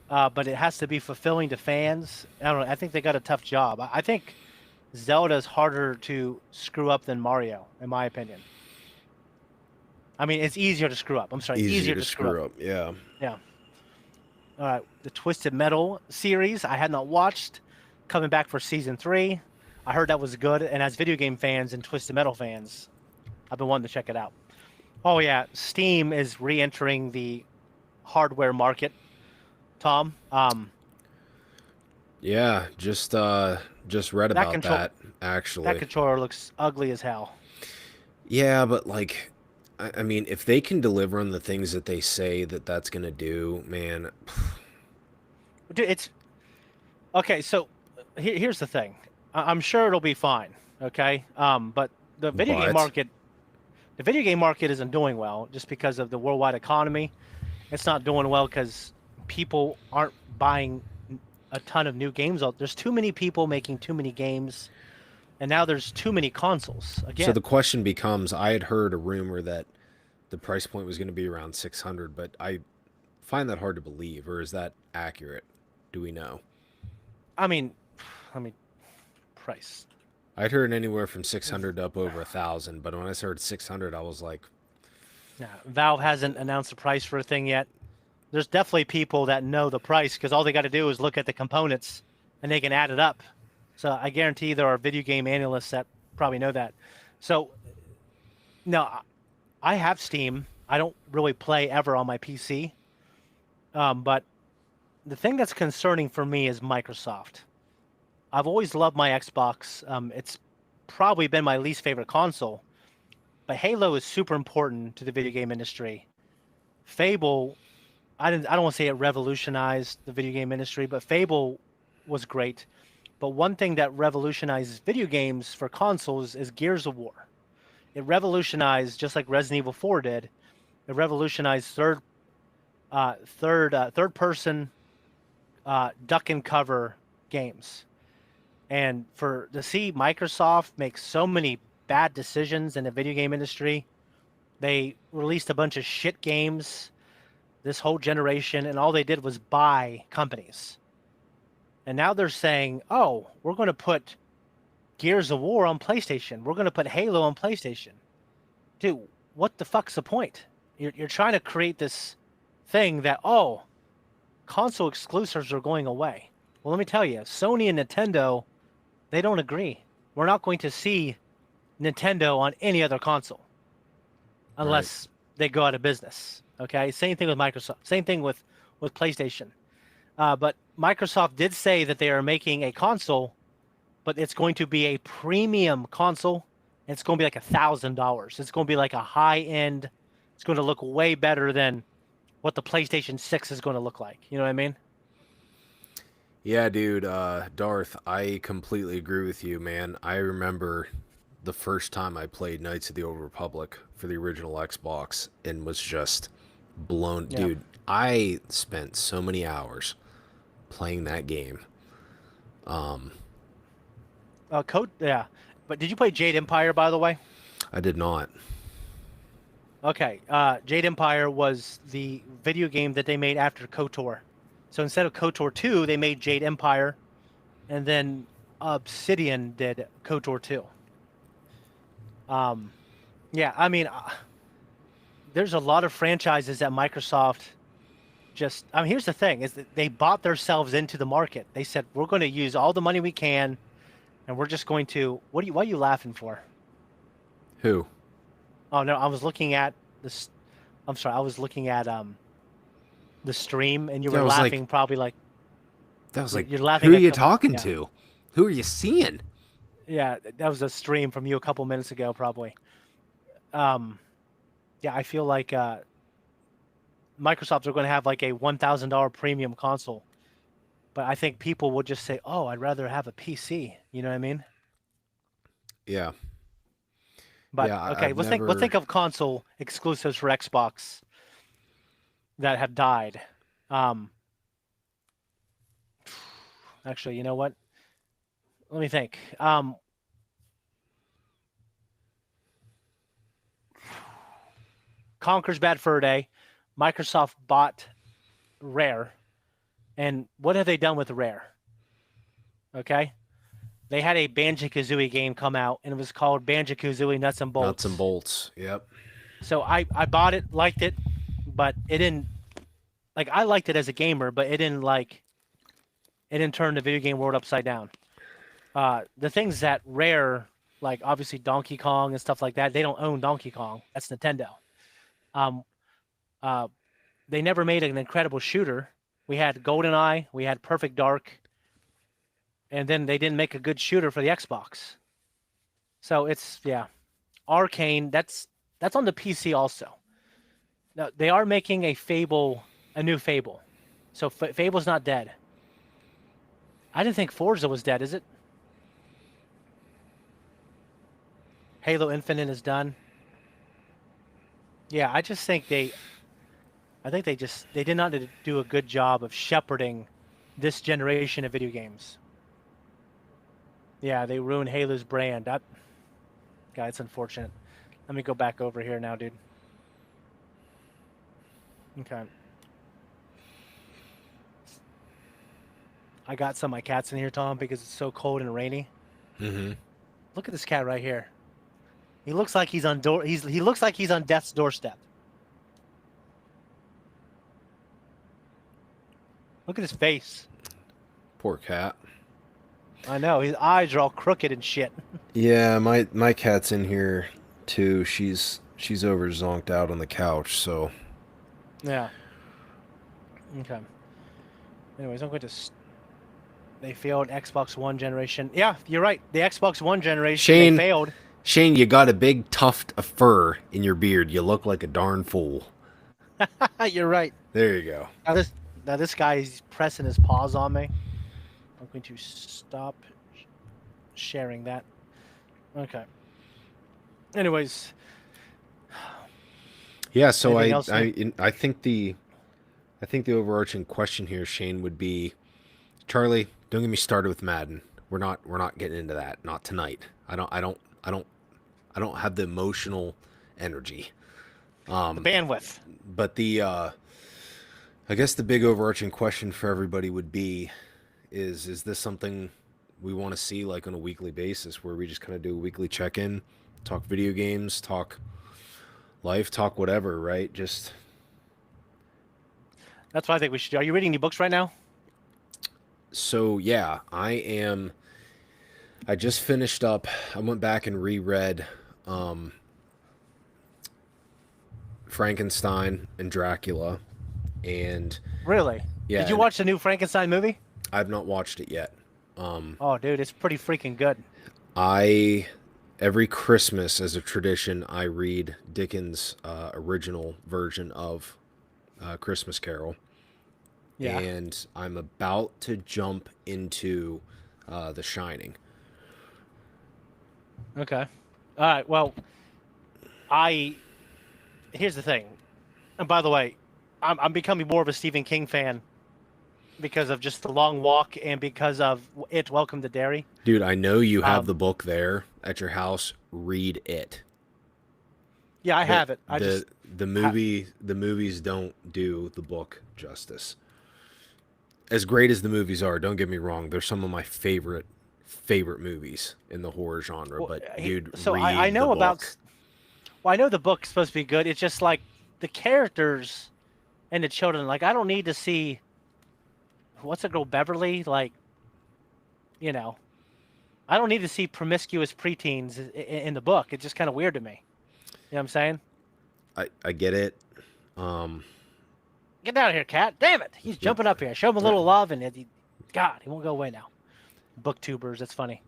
but it has to be fulfilling to fans. I don't know. I think they got a tough job. I think Zelda's harder to screw up than Mario, in my opinion. I mean, it's easier to screw up. I'm sorry, Easier to screw up. Yeah. Yeah. All right. The Twisted Metal series I had not watched, coming back for season 3. I heard that was good, and as video game fans and Twisted Metal fans, I've been wanting to check it out. Oh yeah, Steam is re-entering the hardware market. Tom, Yeah, just read about that actually. that controller looks ugly as hell. Yeah, but like I mean, if they can deliver on the things that they say that's gonna do, man. Dude, it's okay. So here's the thing. I'm sure it'll be fine. Okay. But the video game But? market. the video game market isn't doing well just because of the worldwide economy. It's not doing well because people aren't buying a ton of new games. There's too many people making too many games, and now there's too many consoles. Again, So the question becomes, I had heard a rumor that the price point was going to be around 600, but I find that hard to believe, or is that accurate? Do we know? I mean, price. I'd heard anywhere from 600 up over 1,000, but when I heard 600, I was like, Yeah, Valve hasn't announced a price for a thing yet. There's definitely people that know the price because all they got to do is look at the components and they can add it up. So I guarantee there are video game analysts that probably know that. So, no, I have Steam. I don't really play ever on my PC. But the thing that's concerning for me is Microsoft. I've always loved my Xbox. It's probably been my least favorite console. But Halo is super important to the video game industry. Fable, I don't want to say it revolutionized the video game industry, but Fable was great. But one thing that revolutionizes video games for consoles is Gears of War. It revolutionized, just like Resident Evil 4 did. It revolutionized third person duck and cover games. And to see Microsoft make so many bad decisions in the video game industry, they released a bunch of shit games this whole generation, and all they did was buy companies. And now they're saying, oh, we're going to put Gears of War on PlayStation. We're going to put Halo on PlayStation. Dude, what the fuck's the point? You're trying to create this thing that, oh, console exclusives are going away. Well, let me tell you, Sony and Nintendo, they don't agree. We're not going to see Nintendo on any other console unless they go out of business. Okay, same thing with Microsoft. Same thing with PlayStation. But Microsoft did say that they are making a console, but it's going to be a premium console. And it's going to be like $1,000. It's going to be like a high end. It's going to look way better than what the PlayStation 6 is going to look like. You know what I mean? yeah, dude, Darth, I completely agree with you, man. I remember the first time I played Knights of the Old Republic for the original Xbox and was just blown. Yeah. Dude, I spent so many hours playing that game. Code, yeah. But did you play Jade Empire, by the way? I did not. Okay. Jade Empire was the video game that they made after KOTOR. So instead of KOTOR 2, they made Jade Empire, and then Obsidian did KOTOR 2. Yeah, I mean, there's a lot of franchises that Microsoft just... I mean, here's the thing, is that they bought themselves into the market. They said, we're going to use all the money we can, and we're just going to... What are you laughing for? Who? Oh, no, I was looking at this... I'm sorry, I was looking at the stream, and you were That was laughing probably like... That was like, You're laughing who are at you the- talking yeah. to? Who are you seeing? Yeah, that was a stream from you a couple minutes ago, probably. Yeah, I feel like Microsoft are going to have like a $1,000 premium console, but I think people will just say, "Oh, I'd rather have a PC." You know what I mean? Yeah. But Yeah, okay, I've let's never- think of console exclusives for Xbox that have died. Actually, you know what? Let me think. Conker's Bad Fur Day. Microsoft bought Rare. And what have they done with Rare? Okay. They had a Banjo-Kazooie game come out, and it was called Banjo-Kazooie Nuts and Bolts. Nuts and bolts. Yep. So I bought it, liked it, but it didn't... Like, I liked it as a gamer, but it didn't turn the video game world upside down. The things that Rare, like obviously Donkey Kong and stuff like that, they don't own Donkey Kong. That's Nintendo. They never made an incredible shooter. We had GoldenEye, we had Perfect Dark, and then they didn't make a good shooter for the Xbox. So it's, yeah. Arcane, that's on the PC also. Now, they are making a new Fable. So Fable's not dead. I didn't think Forza was dead, is it? Halo Infinite is done. Yeah, I just think they did not do a good job of shepherding this generation of video games. Yeah, they ruined Halo's brand. That guy, it's unfortunate. Let me go back over here now, dude. Okay. I got some of my cats in here, Tom, because it's so cold and rainy. Mm-hmm. Look at this cat right here. He looks like he's on he looks like he's on death's doorstep. Look at his face. Poor cat. I know, his eyes are all crooked and shit. Yeah, my cat's in here too. She's over zonked out on the couch, so Yeah. Okay. Anyways, I'm going to. They failed Xbox One generation. Yeah, you're right. The Xbox One generation Shane. they failed. Shane, you got a big tuft of fur in your beard. You look like a darn fool. You're right. There you go. Now this guy is pressing his paws on me. I'm going to stop sharing that. Okay. Anyways. Yeah, so Anything else, I think the overarching question here, Shane, would be, Charlie, don't get me started with Madden. We're not getting into that. Not tonight. I don't have the emotional energy. The bandwidth. But I guess the big overarching question for everybody would be, is this something we want to see like on a weekly basis, where we just kind of do a weekly check-in, talk video games, talk life, talk whatever, right? Just. That's what I think we should do. Are you reading any books right now? So yeah, I just finished up. I went back and reread Frankenstein and Dracula, and Really? yeah, Did you watch the new Frankenstein movie? I've not watched it yet. Oh, dude, it's pretty freaking good. Every Christmas, as a tradition, I read Dickens' original version of Christmas Carol. Yeah. And I'm about to jump into The Shining. Okay. All right. Well, here's the thing. And by the way, I'm becoming more of a Stephen King fan because of just The Long Walk and because of It, Welcome to Derry. Dude, I know you have the book there at your house. Read it. Yeah, I have it. The movies don't do the book justice. As great as the movies are, don't get me wrong, they're some of my favorite movies in the horror genre. Well, But dude, so read I know the about. book. Well, I know the book's supposed to be good. It's just like the characters and the children. Like, I don't need to see. What's the girl, Beverly? Like, I don't need to see promiscuous preteens in the book. It's just kind of weird to me. You know what I'm saying? I get it. Get out of here, cat. Damn it. He's jumping up here. Show him a little love, and God, he won't go away now. Booktubers, that's funny.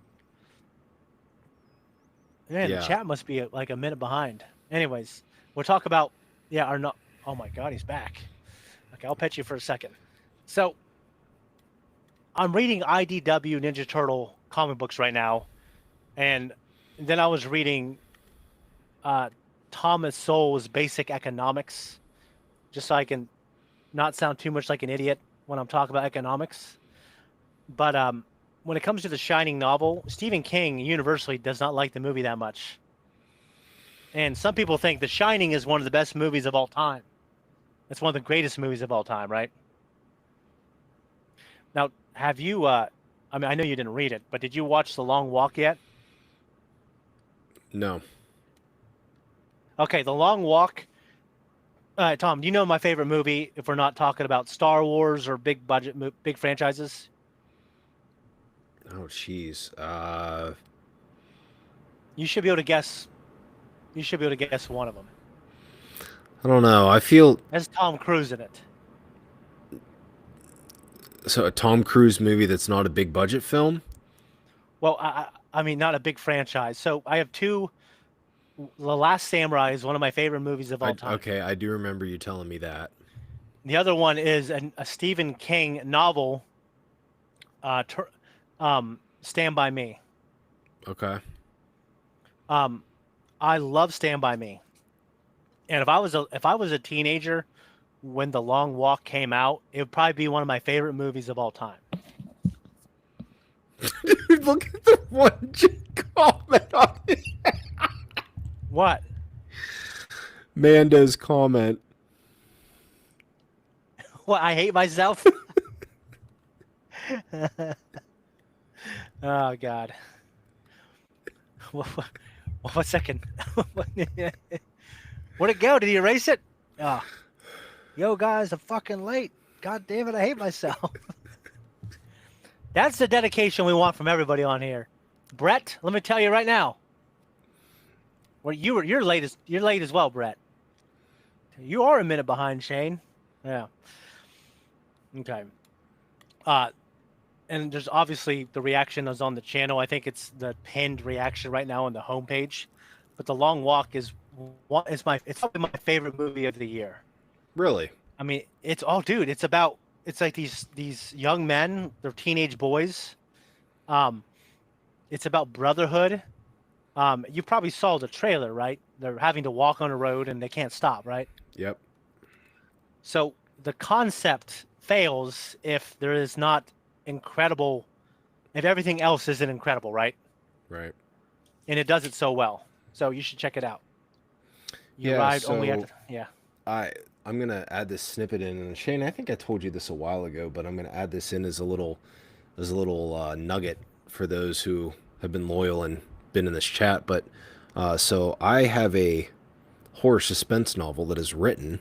Man, Yeah. the chat must be like a minute behind. Anyways, we'll talk about, oh my God, he's back. Okay, I'll pet you for a second. So, I'm reading IDW Ninja Turtle comic books right now, and then I was reading Thomas Sowell's Basic Economics, just so I can not sound too much like an idiot when I'm talking about economics. But when it comes to the Shining novel, Stephen King universally does not like the movie that much. And some people think The Shining is one of the best movies of all time. It's one of the greatest movies of all time, right? Now, have you, I know you didn't read it, but did you watch The Long Walk yet? No. Okay, The Long Walk. Tom, do you know my favorite movie if we're not talking about Star Wars or big budget, big franchises? Oh, jeez. You should be able to guess. You should be able to guess one of them. I don't know. I feel There's Tom Cruise in it. so a Tom Cruise movie that's not a big budget film. Well, I mean, not a big franchise. So I have two. The Last Samurai is one of my favorite movies of all time. Okay, I do remember you telling me that. The other one is a Stephen King novel. Stand By Me. Okay. I love Stand By Me. And if I was a teenager when The Long Walk came out, it would probably be one of my favorite movies of all time. Dude, look at the one comment on it. What? Mando's comment. What? I hate myself. Oh God. One second. Where'd it go? Did he erase it? Oh. Yo, guys, I'm fucking late. God damn it, I hate myself. That's the dedication we want from everybody on here. Brett, let me tell you right now. Well, you're late as well, Brett. You are a minute behind, Shane. Yeah. Okay. And there's obviously the reaction is on the channel. I think it's the pinned reaction right now on the homepage. But The Long Walk is it's probably my favorite movie of the year. Really? I mean, it's like these young men, they're teenage boys. It's about brotherhood. You probably saw the trailer, right? They're having to walk on a road and they can't stop, right? Yep. So the concept fails if there is not incredible, if everything else isn't incredible, right? Right. And it does it so well. So you should check it out. I'm gonna add this snippet in, and Shane, I think I told you this a while ago, but I'm gonna add this in as a little nugget for those who have been loyal and been in this chat. But so I have a horror suspense novel that is written.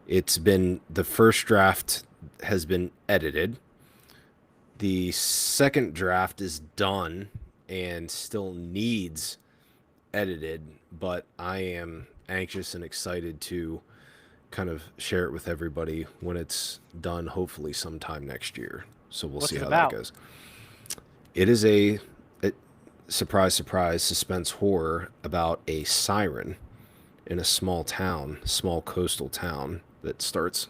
It's been, the first draft has been edited. The second draft is done and still needs edited, but I am anxious and excited to kind of share it with everybody when it's done, hopefully sometime next year. So we'll see how that goes. It is a surprise, suspense horror about a siren in a small coastal town that starts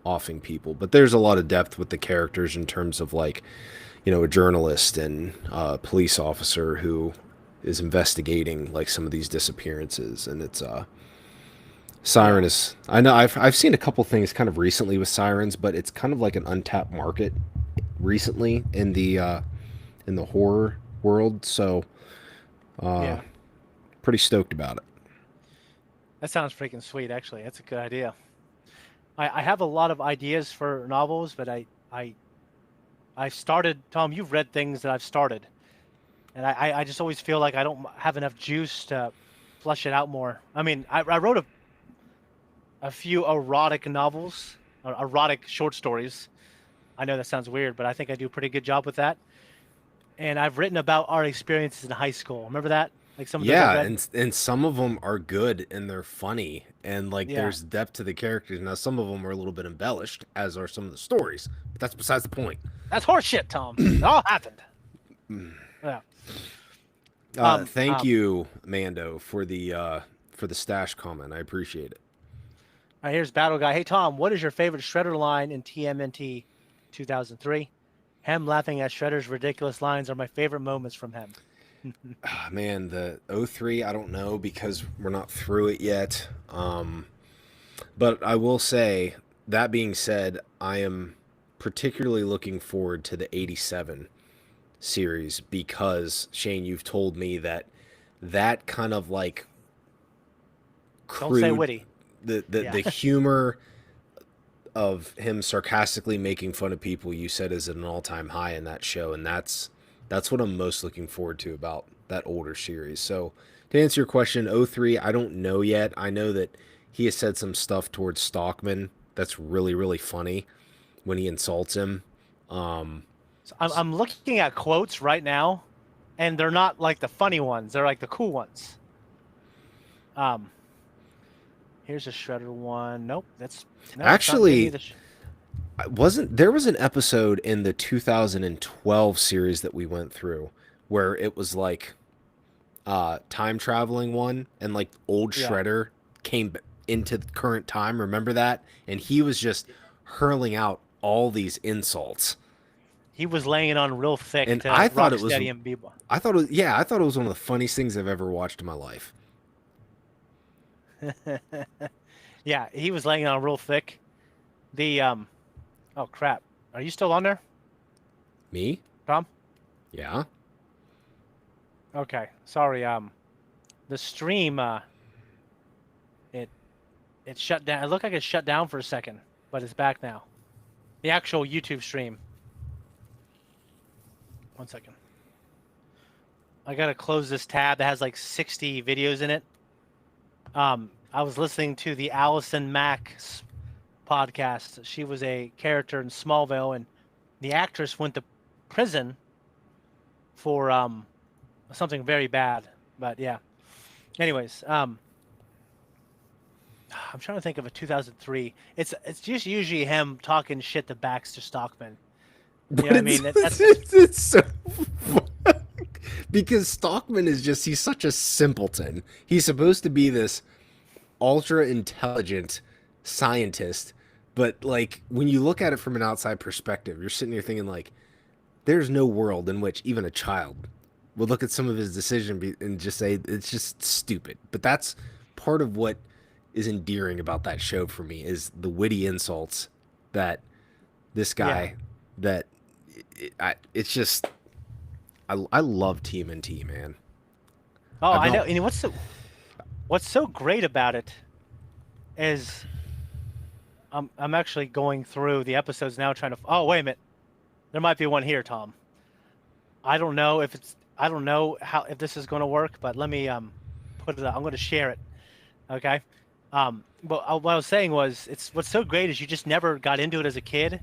offing people. But there's a lot of depth with the characters in terms of, like, you know, a journalist and a police officer who is investigating like some of these disappearances. And it's Siren is, I know I've seen a couple things kind of recently with sirens, but it's kind of like an untapped market recently in the horror world. So pretty stoked about it. That sounds freaking sweet, actually. That's a good idea. I have a lot of ideas for novels, but I started, Tom, you've read things that I've started. And I just always feel like I don't have enough juice to flesh it out more. I mean, I wrote a few erotic novels, or erotic short stories. I know that sounds weird, but I think I do a pretty good job with that. And I've written about our experiences in high school. Remember that? Like some of those and some of them are good and they're funny and like there's depth to the characters. Now some of them are a little bit embellished, as are some of the stories, but that's besides the point. That's horseshit, Tom. It all happened. Yeah. Thank you, Mando, for the stash comment. I appreciate it. All right, here's Battle Guy. Hey Tom, what is your favorite Shredder line in TMNT 2003? Him laughing at Shredder's ridiculous lines are my favorite moments from him. Man, the 03, I don't know because we're not through it yet. But I will say, that being said, I am particularly looking forward to the 87 series because, Shane, you've told me that kind of like crude, don't say witty. The humor of him sarcastically making fun of people, you said, is at an all-time high in that show, and that's what I'm most looking forward to about that older series. So to answer your question, 03, I don't know yet. I know that he has said some stuff towards Stockman that's really, really funny when he insults him. So I'm looking at quotes right now, and they're not like the funny ones. They're like the cool ones. Here's a Shredder one. Nope, that's actually there was an episode in the 2012 series that we went through where it was like time traveling one, and like old Shredder came into the current time. Remember that? And he was just hurling out all these insults. He was laying it on real thick. And I thought it was one of the funniest things I've ever watched in my life. Yeah, he was laying on real thick. The oh crap. Are you still on there, Me? Tom? Yeah. Okay. Sorry. The stream it shut down. It looked like it shut down for a second, but it's back now. The actual YouTube stream. One second. I gotta close this tab that has like 60 videos in it. I was listening to the Allison Mack's podcast. She was a character in Smallville, and the actress went to prison for something very bad. But yeah. Anyways, I'm trying to think of a 2003. It's just usually him talking shit to Baxter Stockman. You know what I mean? It's so because Stockman is just, he's such a simpleton. He's supposed to be this ultra intelligent scientist, but like when you look at it from an outside perspective, you're sitting here thinking like, there's no world in which even a child would look at some of his decision and just say it's just stupid. But that's part of what is endearing about that show for me, is the witty insults that this guy it's just I love TMNT, man. Oh, I know. And what's so great about it is I'm actually going through the episodes now trying to. Oh, wait a minute. There might be one here, Tom. I don't know if this is going to work, but let me put it up. I'm going to share it. Okay. But what I was saying was, what's so great is you just never got into it as a kid,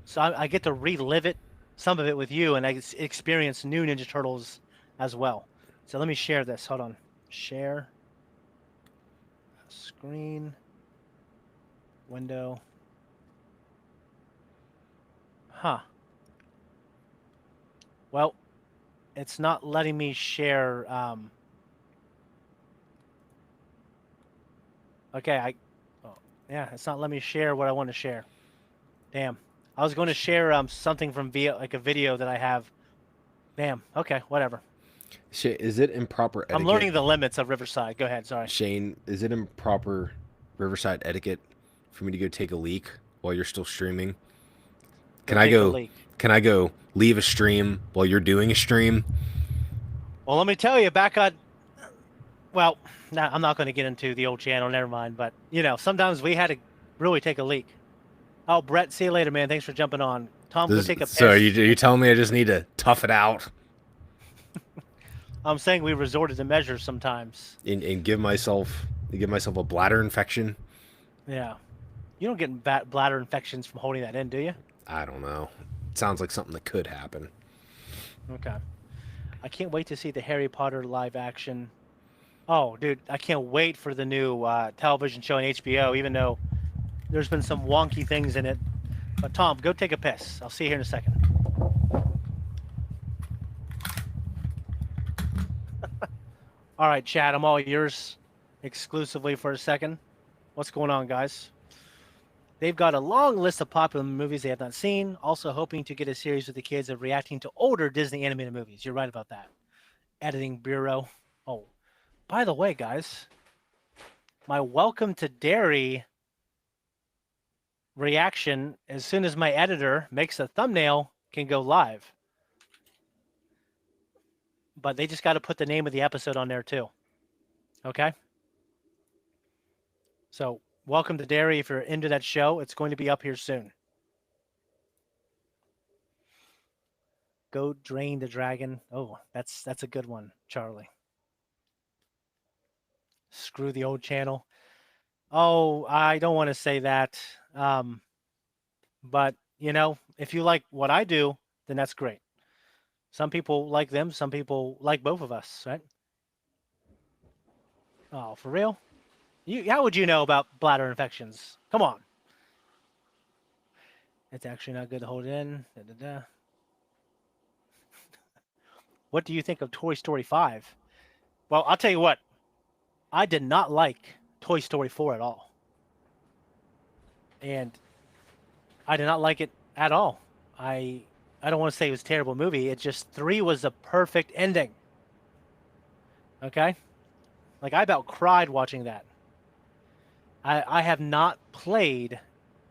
so I get to relive it, some of it with you, and I experience new Ninja Turtles as well. So let me share this. Hold on. Share. Screen. Window. Huh. Well, it's not letting me share. Okay, yeah, it's not letting me share what I want to share. Damn. I was going to share something from like a video that I have. Damn. Okay, whatever. Is it improper etiquette? I'm learning the limits of Riverside. Go ahead. Sorry. Shane, is it improper Riverside etiquette for me to go take a leak while you're still streaming? Can I go leave a stream while you're doing a stream? Well, let me tell you, back on. Well, nah, I'm not going to get into the old channel. Never mind. But sometimes we had to really take a leak. Oh, Brett, see you later, man. Thanks for jumping on. Tom, go take a piss. So you telling me I just need to tough it out? I'm saying we resorted to measures sometimes. And give myself a bladder infection? Yeah. You don't get bladder infections from holding that in, do you? I don't know. It sounds like something that could happen. Okay. I can't wait to see the Harry Potter live action. Oh, dude, I can't wait for the new television show on HBO, even though there's been some wonky things in it. But Tom, go take a piss. I'll see you here in a second. All right, Chad, I'm all yours exclusively for a second. What's going on, guys? They've got a long list of popular movies they have not seen, also hoping to get a series with the kids of reacting to older Disney animated movies. You're right about that. Editing Bureau. Oh, by the way, guys, my Welcome to Derry reaction, as soon as my editor makes a thumbnail, can go live. But they just got to put the name of the episode on there too. Okay? So, Welcome to Derry. If you're into that show, it's going to be up here soon. Go drain the dragon. Oh, that's a good one, Charlie. Screw the old channel. Oh, I don't want to say that. But, if you like what I do, then that's great. Some people like them. Some people like both of us, right? Oh, for real? How would you know about bladder infections? Come on. It's actually not good to hold in. What do you think of Toy Story 5? Well, I'll tell you what. I did not like Toy Story 4 at all. And I did not like it at all. I don't want to say it was a terrible movie. It just 3 was the perfect ending. Okay? Like, I about cried watching that. I have not played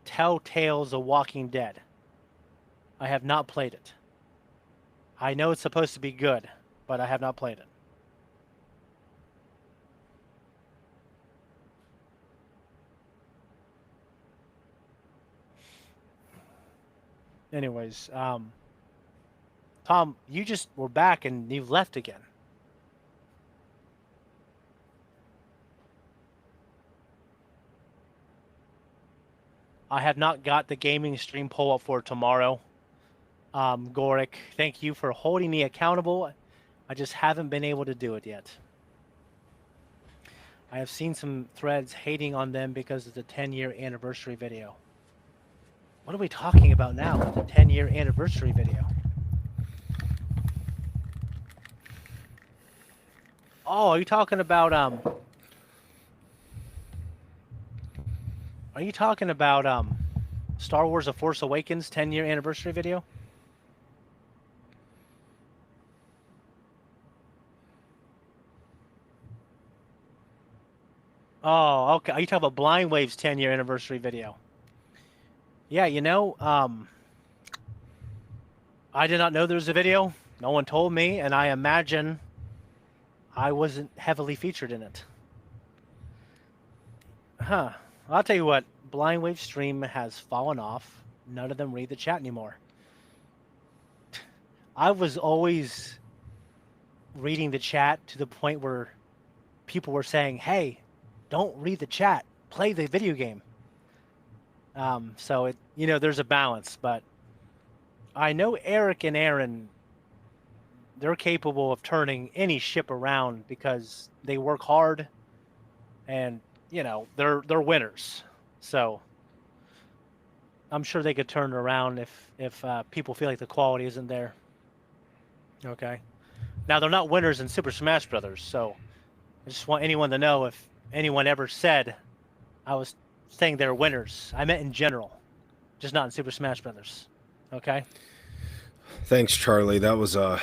Telltale's The Walking Dead. I have not played it. I know it's supposed to be good, but I have not played it. Anyways, Tom, you just were back and you left again. I have not got the gaming stream pull up for tomorrow. Gorick, thank you for holding me accountable. I just haven't been able to do it yet. I have seen some threads hating on them because of the 10-year anniversary video. What are we talking about now with the 10-year anniversary video? Oh, are you talking about Star Wars: The Force Awakens 10-year anniversary video? Oh, okay. Are you talking about Blind Wave's 10-year anniversary video? Yeah, you know, I did not know there was a video. No one told me, and I imagine I wasn't heavily featured in it. Huh. I'll tell you what, Blind Wave stream has fallen off. None of them read the chat anymore. I was always reading the chat to the point where people were saying, hey, don't read the chat, play the video game. So it, you know, there's a balance, but I know Eric and Aaron, they're capable of turning any ship around because they work hard and, you know, they're winners. So I'm sure they could turn it around if people feel like the quality isn't there. Okay. Now they're not winners in Super Smash Brothers, so I just want anyone to know if anyone ever said I was saying they're winners. I meant in general, just not in Super Smash Brothers. Okay. Thanks, Charlie. That was a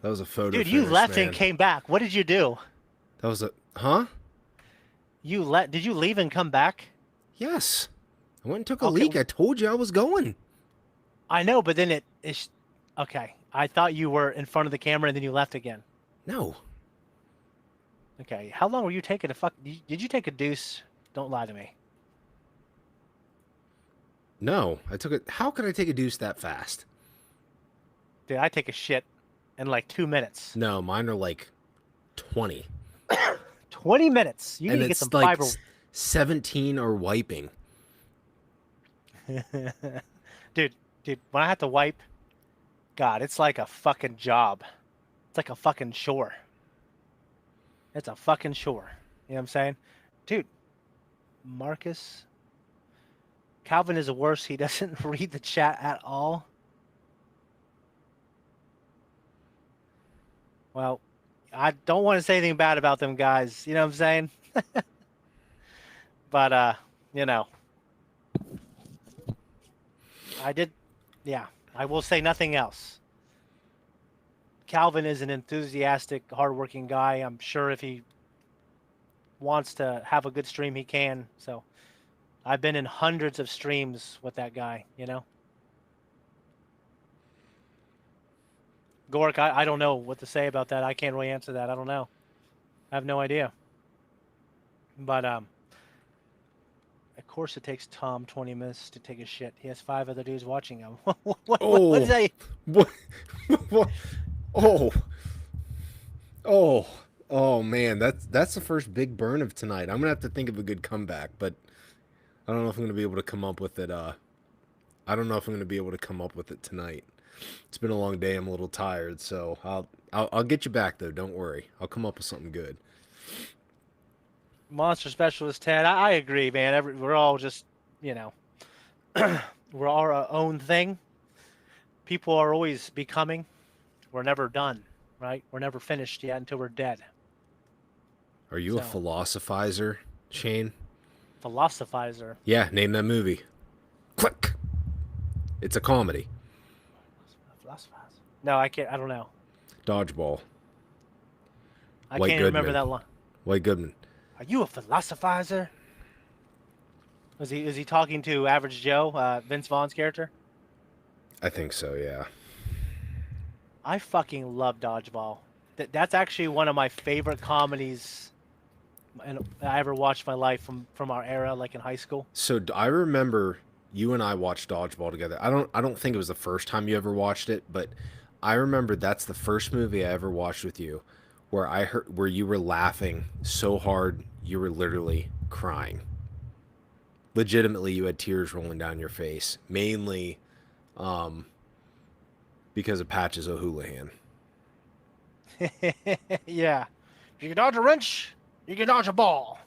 photo. Dude, you left and came back. What did you do? That was huh? Did you leave and come back? Yes. I went and took a leak. I told you I was going. I know, but then it's okay. I thought you were in front of the camera and then you left again. No. Okay. How long were you taking a fuck? Did you take a deuce? Don't lie to me. No, I took it. How could I take a deuce that fast? Dude, I take a shit in like 2 minutes. No, mine are like 20. 20 minutes. You and need to get some like fiber. 17 are wiping. dude, when I have to wipe, God, it's like a fucking job. It's like a fucking chore. It's a fucking chore. You know what I'm saying? Dude, Marcus, Calvin is the worst. He doesn't read the chat at all. Well, I don't want to say anything bad about them guys. You know what I'm saying? But, you know, I will say nothing else. Calvin is an enthusiastic, hardworking guy. I'm sure if he wants to have a good stream, he can. So I've been in hundreds of streams with that guy, you know? Gork, I don't know what to say about that. I can't really answer that. I don't know. I have no idea. But, of course it takes Tom 20 minutes to take a shit. He has 5 other dudes watching him. what did I... What? Oh man, that's the first big burn of tonight. I'm gonna have to think of a good comeback, but I don't know if I'm gonna be able to come up with it. I don't know if I'm gonna be able to come up with it tonight. It's been a long day. I'm a little tired, so I'll get you back though. Don't worry. I'll come up with something good. Monster Specialist Ted, I agree, man. We're all just, you know, we're all our own thing. People are always becoming. We're never done, right? We're never finished yet until we're dead. Are you a philosophizer, Shane? Philosophizer? Yeah, name that movie. Click. It's a comedy. Philosophizer? No, I can't. I don't know. Dodgeball. I can't remember that one. White Goodman. Are you a philosophizer? Is he talking to Average Joe, Vince Vaughn's character? I think so, yeah. I fucking love Dodgeball. That's actually one of my favorite comedies and I ever watched in my life from our era, like in high school. So I remember you and I watched Dodgeball together. I don't think it was the first time you ever watched it, but I remember that's the first movie I ever watched with you where you were laughing so hard you were literally crying. Legitimately, you had tears rolling down your face, mainly because of Patches O'Houlihan. Yeah, you can dodge a wrench, you can dodge a ball.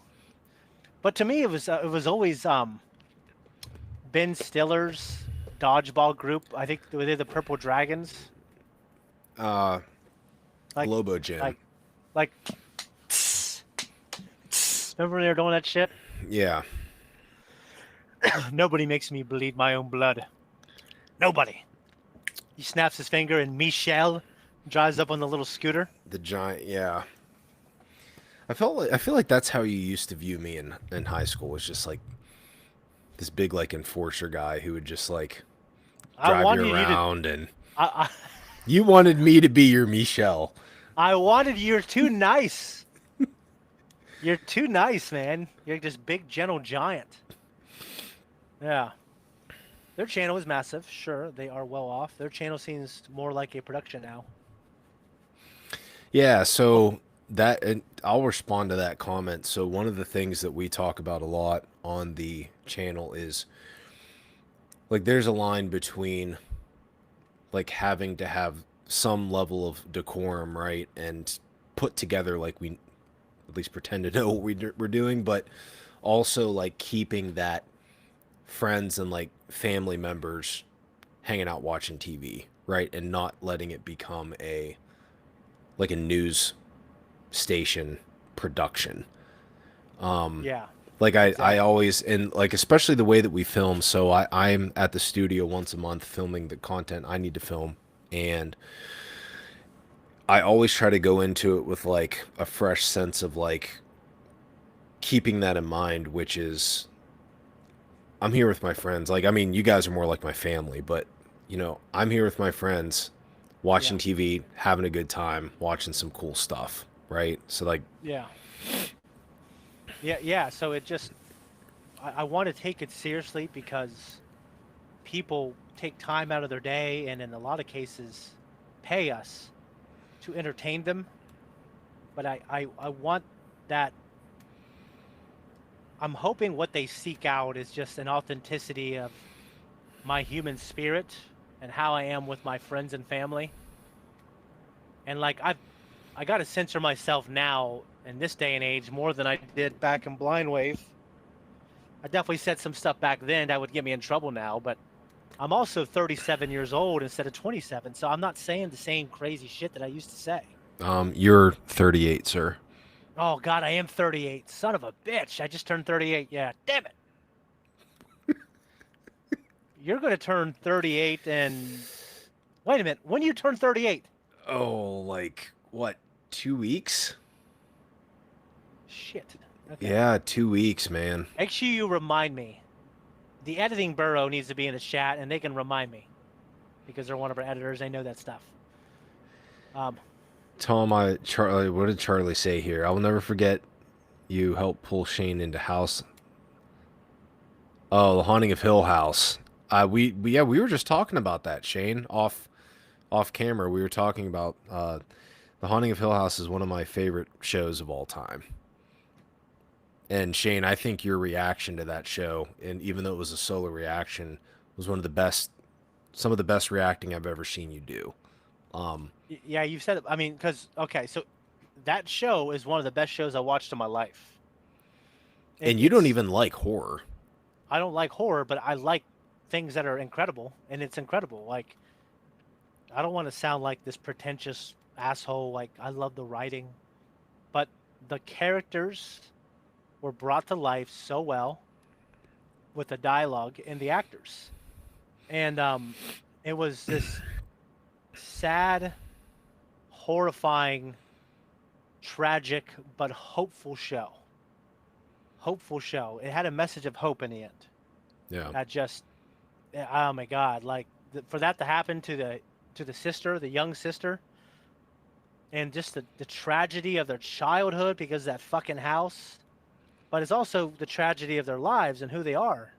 But to me, it was always Ben Stiller's dodgeball group. I think they were the Purple Dragons. Like, Globo Gym. Like, remember when they were doing that shit? Yeah. Nobody makes me bleed my own blood. Nobody. He snaps his finger and Michelle drives up on the little scooter. The giant, yeah. I feel like that's how you used to view me in high school, was just like this big like enforcer guy who would just like drive you around and you wanted me to be your Michelle. I wanted you're too nice. You're too nice, man. You're this big gentle giant. Yeah. Their channel is massive. Sure, they are well off. Their channel seems more like a production now. Yeah, so that, and I'll respond to that comment. So one of the things that we talk about a lot on the channel is like there's a line between like having to have some level of decorum, right? And put together like we at least pretend to know what we're doing, but also like keeping that friends and like family members hanging out watching TV, right? And not letting it become a like a news station production. Yeah. Like I always, and like especially the way that we film. So I'm at the studio once a month filming the content I need to film, and I always try to go into it with like a fresh sense of like keeping that in mind, which is I'm here with my friends. Like, I mean, you guys are more like my family, but you know, I'm here with my friends watching TV, having a good time, watching some cool stuff, right? So like, yeah. So it just, I want to take it seriously because people take time out of their day and in a lot of cases pay us to entertain them. But I want that. I'm hoping what they seek out is just an authenticity of my human spirit and how I am with my friends and family. And like I got to censor myself now in this day and age more than I did back in Blind Wave. I definitely said some stuff back then that would get me in trouble now, but I'm also 37 years old instead of 27, so I'm not saying the same crazy shit that I used to say. you're 38, sir. Oh God, I am 38. Son of a bitch! I just turned 38. Yeah, damn it. You're gonna turn 38 and wait a minute. When do you turn 38? Oh, like what? 2 weeks? Shit. Okay. Yeah, 2 weeks, man. Make sure you remind me. The editing bureau needs to be in the chat, and they can remind me because they're one of our editors. They know that stuff. Charlie, what did Charlie say here? I will never forget you helped pull Shane into House. Oh, The Haunting of Hill House. We were just talking about that, Shane, off camera. We were talking about The Haunting of Hill House is one of my favorite shows of all time. And Shane, I think your reaction to that show, and even though it was a solo reaction, was one of the best, some of the best reacting I've ever seen you do. Yeah, you've said it. I mean, because okay, so that show is one of the best shows I watched in my life. And you don't even like horror. I don't like horror, but I like things that are incredible, and it's incredible. Like, I don't want to sound like this pretentious asshole. Like, I love the writing, but the characters were brought to life so well with the dialogue and the actors, and it was this sad, horrifying, tragic, but hopeful show. hopeful show. It had a message of hope in the end. Yeah. That just, oh my God, like for that to happen to the sister, the young sister, and just the tragedy of their childhood because of that fucking house, but it's also the tragedy of their lives and who they are.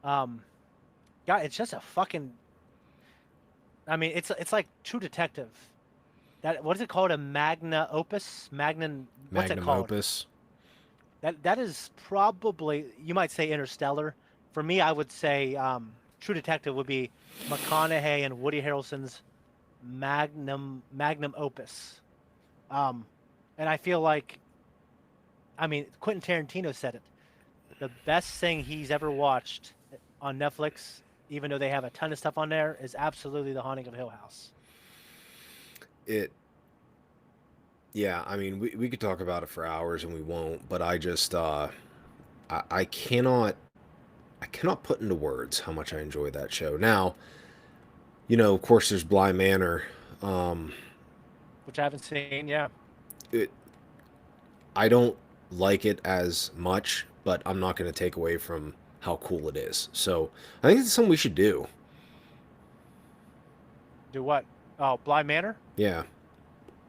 God, it's just a fucking. I mean, it's like True Detective. What is it called? A magna opus? What's it Magnum called? opus. That is probably, you might say, Interstellar. For me, I would say True Detective would be McConaughey and Woody Harrelson's magnum opus. And I feel like, I mean, Quentin Tarantino said it. The best thing he's ever watched on Netflix, even though they have a ton of stuff on there, is absolutely The Haunting of Hill House. Yeah, I mean, we could talk about it for hours and we won't, but I just I cannot put into words how much I enjoy that show. Now, you know, of course there's Bly Manor. Which I haven't seen, yeah. I don't like it as much, but I'm not going to take away from how cool it is. So, I think it's something we should do. Do what? Oh, Bly Manor? Yeah.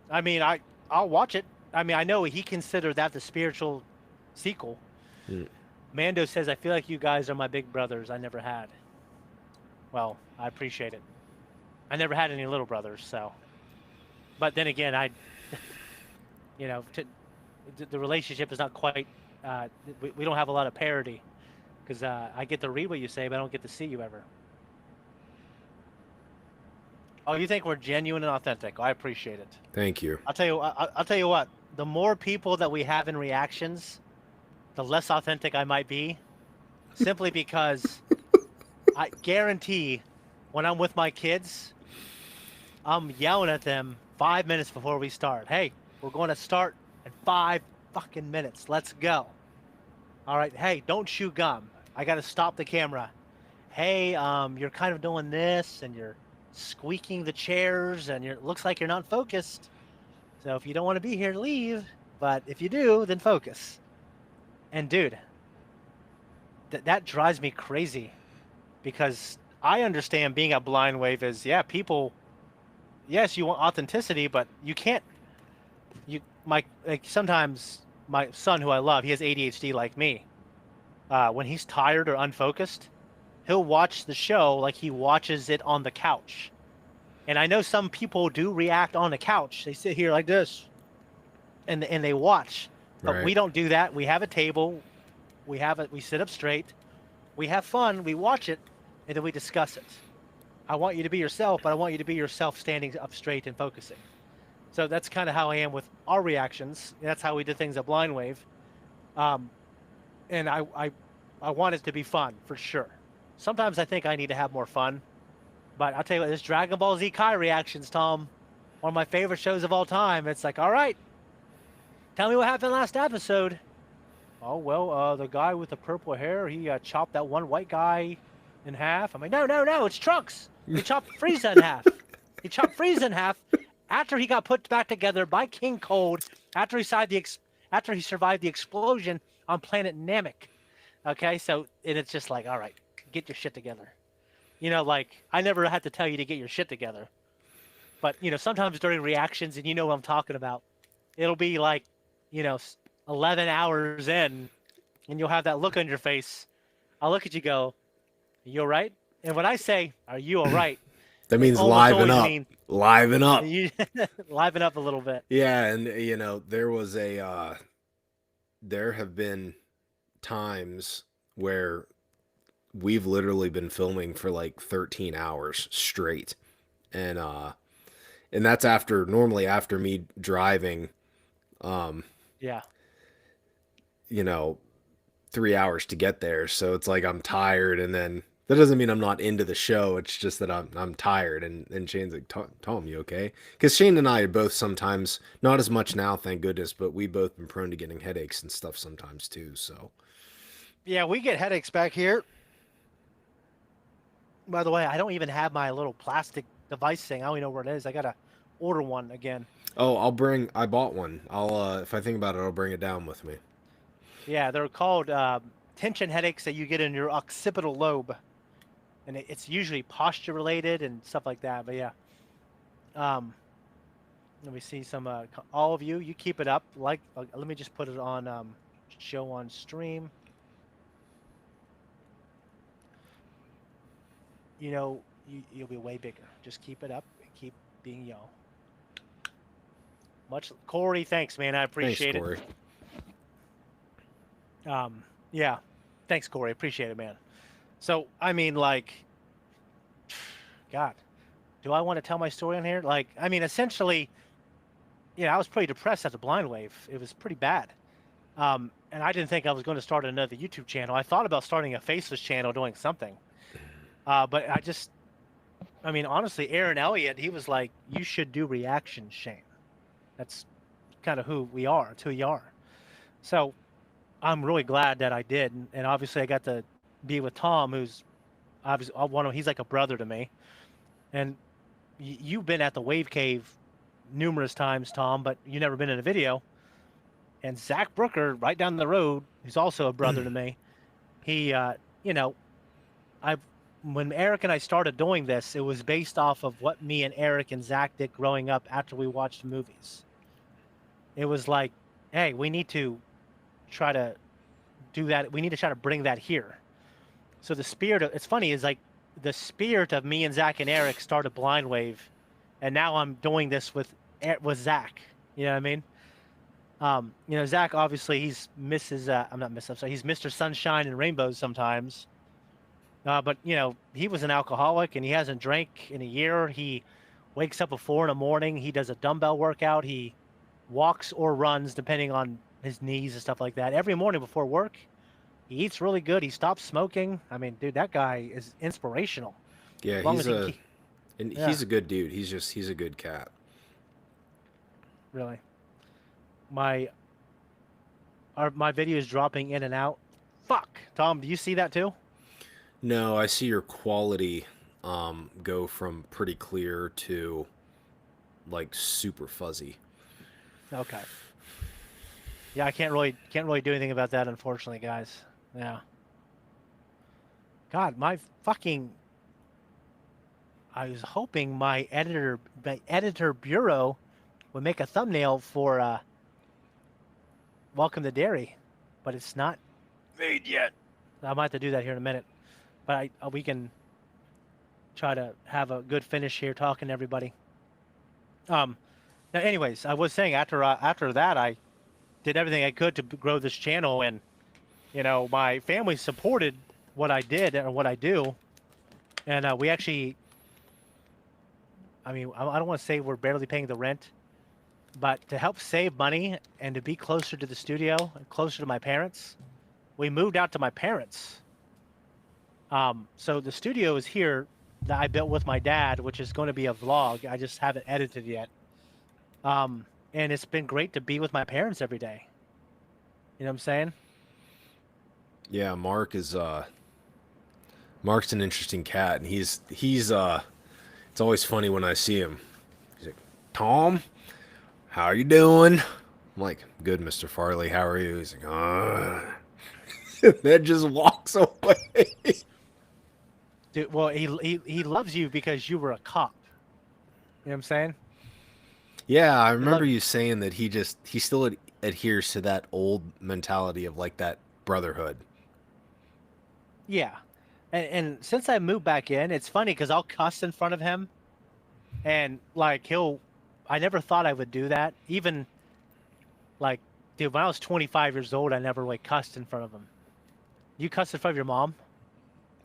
I mean, I'll watch it. I mean, I know he considered that the spiritual sequel. Mm. Mando says, I feel like you guys are my big brothers I never had. Well, I appreciate it. I never had any little brothers, so. But then again, you know, the relationship is not quite, we don't have a lot of parity. Because I get to read what you say, but I don't get to see you ever. Oh, you think we're genuine and authentic? I appreciate it. Thank you. I'll tell you what. The more people that we have in reactions, the less authentic I might be. Simply because I guarantee, when I'm with my kids, I'm yelling at them 5 minutes before we start. Hey, we're going to start in 5 fucking minutes. Let's go. All right. Hey, don't chew gum. I got to stop the camera. Hey, you're kind of doing this, and you're squeaking the chairs, and it looks like you're not focused. So if you don't want to be here, leave. But if you do, then focus. And dude, that drives me crazy, because I understand being a blind wave is, yeah, people, yes, you want authenticity, but you can't. Sometimes my son, who I love, he has ADHD like me. When he's tired or unfocused, he'll watch the show like he watches it on the couch. And I know some people do react on the couch. They sit here like this, and they watch. But Right. we don't do that. We have a table. We sit up straight. We have fun. We watch it, and then we discuss it. I want you to be yourself, but I want you to be yourself standing up straight and focusing. So that's kind of how I am with our reactions. That's how we did things at Blind Wave. And I want it to be fun, for sure. Sometimes I think I need to have more fun. But I'll tell you what, this Dragon Ball Z Kai reactions, Tom, one of my favorite shows of all time. It's like, all right, tell me what happened last episode. Oh, well, the guy with the purple hair, he chopped that one white guy in half. I'm like, no, it's Trunks. He chopped Frieza in half. He chopped Frieza in half after he got put back together by King Cold, after he survived the explosion on planet Namek. Okay, so and it's just like, all right, get your shit together. You know, like, I never had to tell you to get your shit together. But, you know, sometimes during reactions, and you know what I'm talking about, it'll be like, you know, 11 hours in, and you'll have that look on your face. I'll look at you, go, are you all right? And when I say, are you all right? That means almost liven always up. mean- Liven up. You liven up a little bit. Yeah, and you know, there have been times where we've literally been filming for like 13 hours straight. And that's normally after me driving Yeah. you know, 3 hours to get there. So it's like I'm tired, and then that doesn't mean I'm not into the show. It's just that I'm tired. And Shane's like, Tom, you okay? Because Shane and I are both sometimes, not as much now, thank goodness, but we both been prone to getting headaches and stuff sometimes too. So Yeah, we get headaches back here. By the way, I don't even have my little plastic device thing. I don't even know where it is. I got to order one again. I bought one. I'll if I think about it, I'll bring it down with me. Yeah, they're called tension headaches that you get in your occipital lobe, and it's usually posture related and stuff like that. But yeah, let me see some. All of you, you keep it up. Let me just put it on show on stream. You know, you'll be way bigger. Just keep it up and keep being y'all. Much Corey, thanks, man. I appreciate Thanks, Corey. it. Yeah, thanks, Corey. Appreciate it, man. So, I mean, like, God, do I want to tell my story on here? Like, I mean, essentially, I was pretty depressed at the Blind Wave. It was pretty bad. And I didn't think I was going to start another YouTube channel. I thought about starting a faceless channel doing something. But I mean, honestly, Aaron Elliott, he was like, you should do reaction, Shane. That's kind of who we are. It's who you are. So I'm really glad that I did. And obviously I got to be with Tom, who's obviously he's like a brother to me. And you've been at the Wave Cave numerous times, Tom, but you never been in a video. And Zach Brooker, right down the road, who's also a brother to me, he, when Eric and I started doing this, it was based off of what me and Eric and Zach did growing up after we watched movies. It was like, hey, we need to try to do that. We need to try to bring that here. So the spirit of, it's funny, is like the spirit of me and Zach and Eric started Blind Wave, and now I'm doing this with Zach. You know what I mean? Zach, obviously, he's he's Mr. Sunshine and Rainbows sometimes. But, he was an alcoholic, and he hasn't drank in a year. He wakes up at 4 a.m. He does a dumbbell workout. He walks or runs, depending on his knees and stuff like that. Every morning before work, he eats really good. He stops smoking. I mean, dude, that guy is inspirational. Yeah, he's a good dude. He's a good cat. Really. My video is dropping in and out. Fuck. Tom, do you see that too? No, I see your quality go from pretty clear to like super fuzzy. Okay. Yeah, I can't really do anything about that, unfortunately, guys. Yeah. God, I was hoping my editor bureau would make a thumbnail for Welcome to Derry, but it's not made yet. I might have to do that here in a minute, but we can try to have a good finish here talking to everybody. Now, anyways, I was saying after that, I did everything I could to grow this channel, and my family supported what I did or what I do, and we actually, I mean, I don't want to say we're barely paying the rent, but to help save money and to be closer to the studio and closer to my parents, we moved out to my parents. So the studio is here that I built with my dad, which is going to be a vlog. I just haven't edited yet. And it's been great to be with my parents every day. You know what I'm saying? Yeah, Mark's an interesting cat, and he's it's always funny when I see him. He's like, Tom, how are you doing? I'm like, good, Mr. Farley, how are you? He's like, then just walks away. Dude, well, he loves you because you were a cop. You know what I'm saying? Yeah, I remember you saying that he still adheres to that old mentality of like that brotherhood. Yeah. And since I moved back in, it's funny because I'll cuss in front of him, and like I never thought I would do that. Even like, dude, when I was 25 years old, I never like cussed in front of him. You cuss in front of your mom?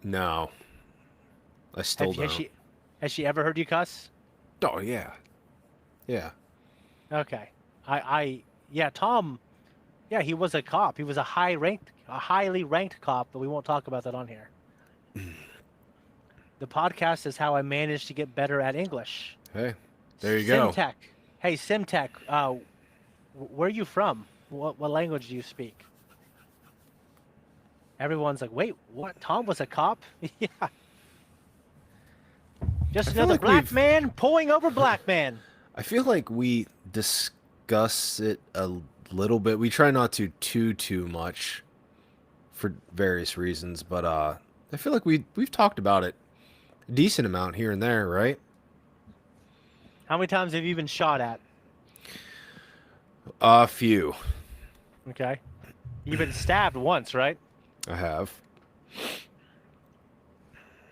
No, I still don't. Has she ever heard you cuss? Oh yeah, yeah. Okay, yeah, Tom, yeah, he was a cop. He was a highly ranked cop, but we won't talk about that on here. The podcast is how I managed to get better at English. Hey, there you go. Simtech. Hey, Simtech, where are you from? What language do you speak? Everyone's like, wait, what? Tom was a cop? Yeah. Just another like black man pulling over black man. I feel like we discuss it little bit. We try not to too much for various reasons, but I feel like we've talked about it a decent amount here and there, right? How many times have you been shot at? A few. Okay. You've been stabbed once, right? I have.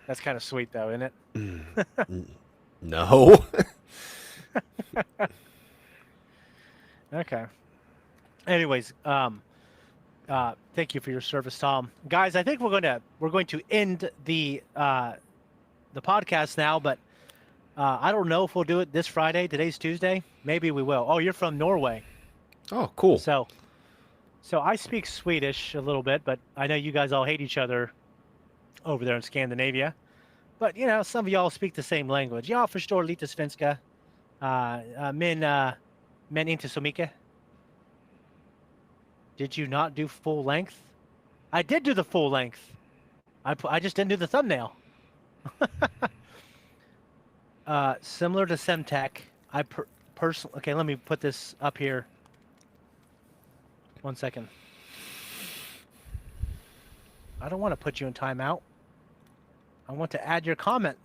That's kind of sweet, though, isn't it? No. Okay. Anyways, thank you for your service, Tom. Guys, I think we're going to end the podcast now, but I don't know if we'll do it this Friday. Today's Tuesday. Maybe we will. Oh, you're from Norway. Oh, cool. So I speak Swedish a little bit, but I know you guys all hate each other over there in Scandinavia. But, you know, some of y'all speak the same language. Jag förstår lite svenska. Men inte så mycket. Did you not do full length? I did do the full length. I just didn't do the thumbnail. Similar to Semtech, I personally... Okay, let me put this up here. 1 second. I don't want to put you in timeout. I want to add your comment.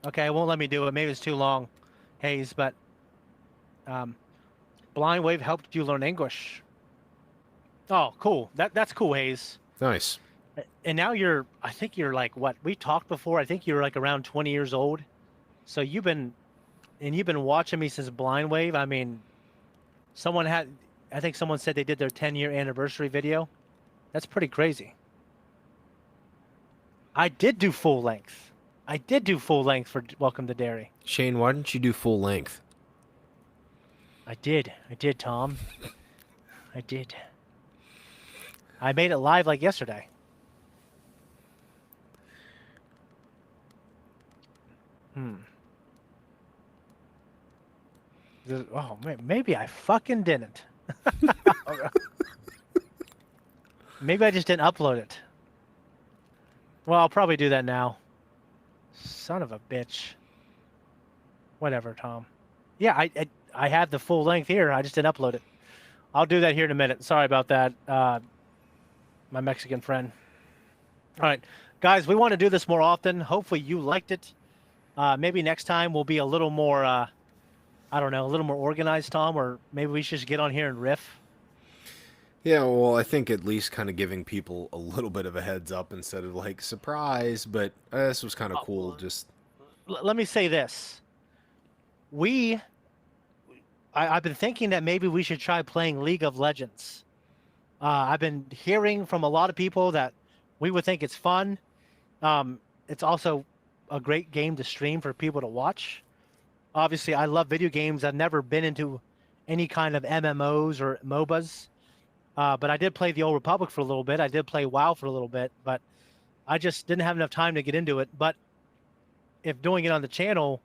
Okay, it won't let me do it. Maybe it's too long, Hayes, but Blind Wave helped you learn English. Oh, cool. That's cool, Hayes. Nice. And now I think you're like, what? We talked before. I think you're like around 20 years old. So you've been watching me since Blind Wave. I mean, I think someone said they did their 10-year anniversary video. That's pretty crazy. I did do full length. I did do full length for Welcome to Derry. Shane, why didn't you do full length? I did, Tom. I did. I made it live like yesterday. Oh, maybe I fucking didn't. Maybe I just didn't upload it. Well, I'll probably do that now. Son of a bitch. Whatever, Tom. Yeah, I have the full length here. I just didn't upload it. I'll do that here in a minute. Sorry about that, my Mexican friend. All right, guys, we want to do this more often. Hopefully you liked it. Maybe next time we'll be a little more, I don't know, a little more organized, Tom, or maybe we should just get on here and riff. Yeah, well, I think at least kind of giving people a little bit of a heads up instead of like surprise, but this was kind of cool. Just let me say this. I've been thinking that maybe we should try playing League of Legends. I've been hearing from a lot of people that we would think it's fun. It's also a great game to stream for people to watch. Obviously, I love video games. I've never been into any kind of MMOs or MOBAs. But I did play the Old Republic for a little bit. I did play WoW for a little bit, but I just didn't have enough time to get into it. But if doing it on the channel,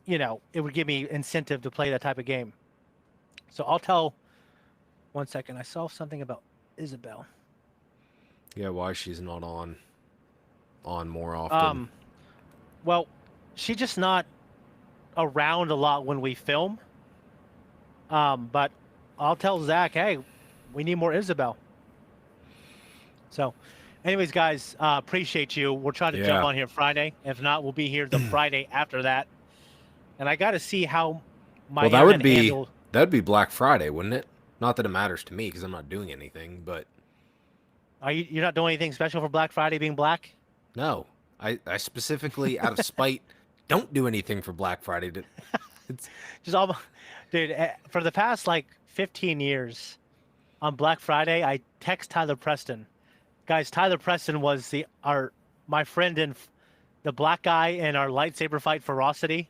you know, it would give me incentive to play that type of game. So I'll tell... 1 second. I saw something about Isabel. yeah, why she's not on more often. Well, she's just not around a lot when we film. But I'll tell Zach, hey, we need more Isabel. So, anyways, guys, appreciate you. We'll try to jump on here Friday. If not, we'll be here the Friday after that. And I got to see how my that would be Black Friday, wouldn't it? Not that it matters to me because I'm not doing anything, but you're not doing anything special for Black Friday being black? No, I specifically out of spite don't do anything for Black Friday. It's just all, dude. For the past like 15 years, on Black Friday, I text Tyler Preston. Guys, Tyler Preston was my friend in the black guy in our lightsaber fight Ferocity.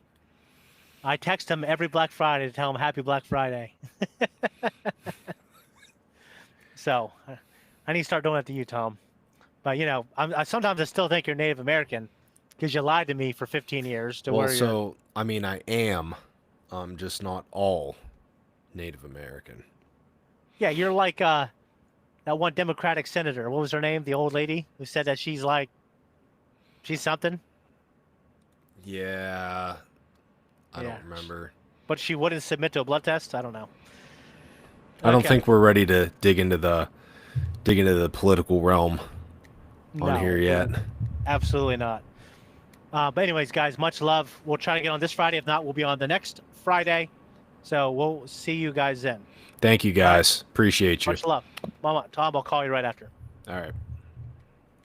I text him every Black Friday to tell him Happy Black Friday. So, I need to start doing that to you, Tom. But, you know, sometimes I still think you're Native American because you lied to me for 15 years. I mean, I am. I'm just not all Native American. Yeah, you're like that one Democratic senator. What was her name? The old lady who said that she's something? Yeah. I don't remember. But she wouldn't submit to a blood test? I don't know. I don't Okay. think we're ready to dig into the political realm on No, here yet. absolutely not. But anyways, guys, much love. We'll try to get on this Friday. If not, we'll be on the next Friday. So we'll see you guys then. Thank you guys. Appreciate you. Much love. Mama, Tom, I'll call you right after. All right.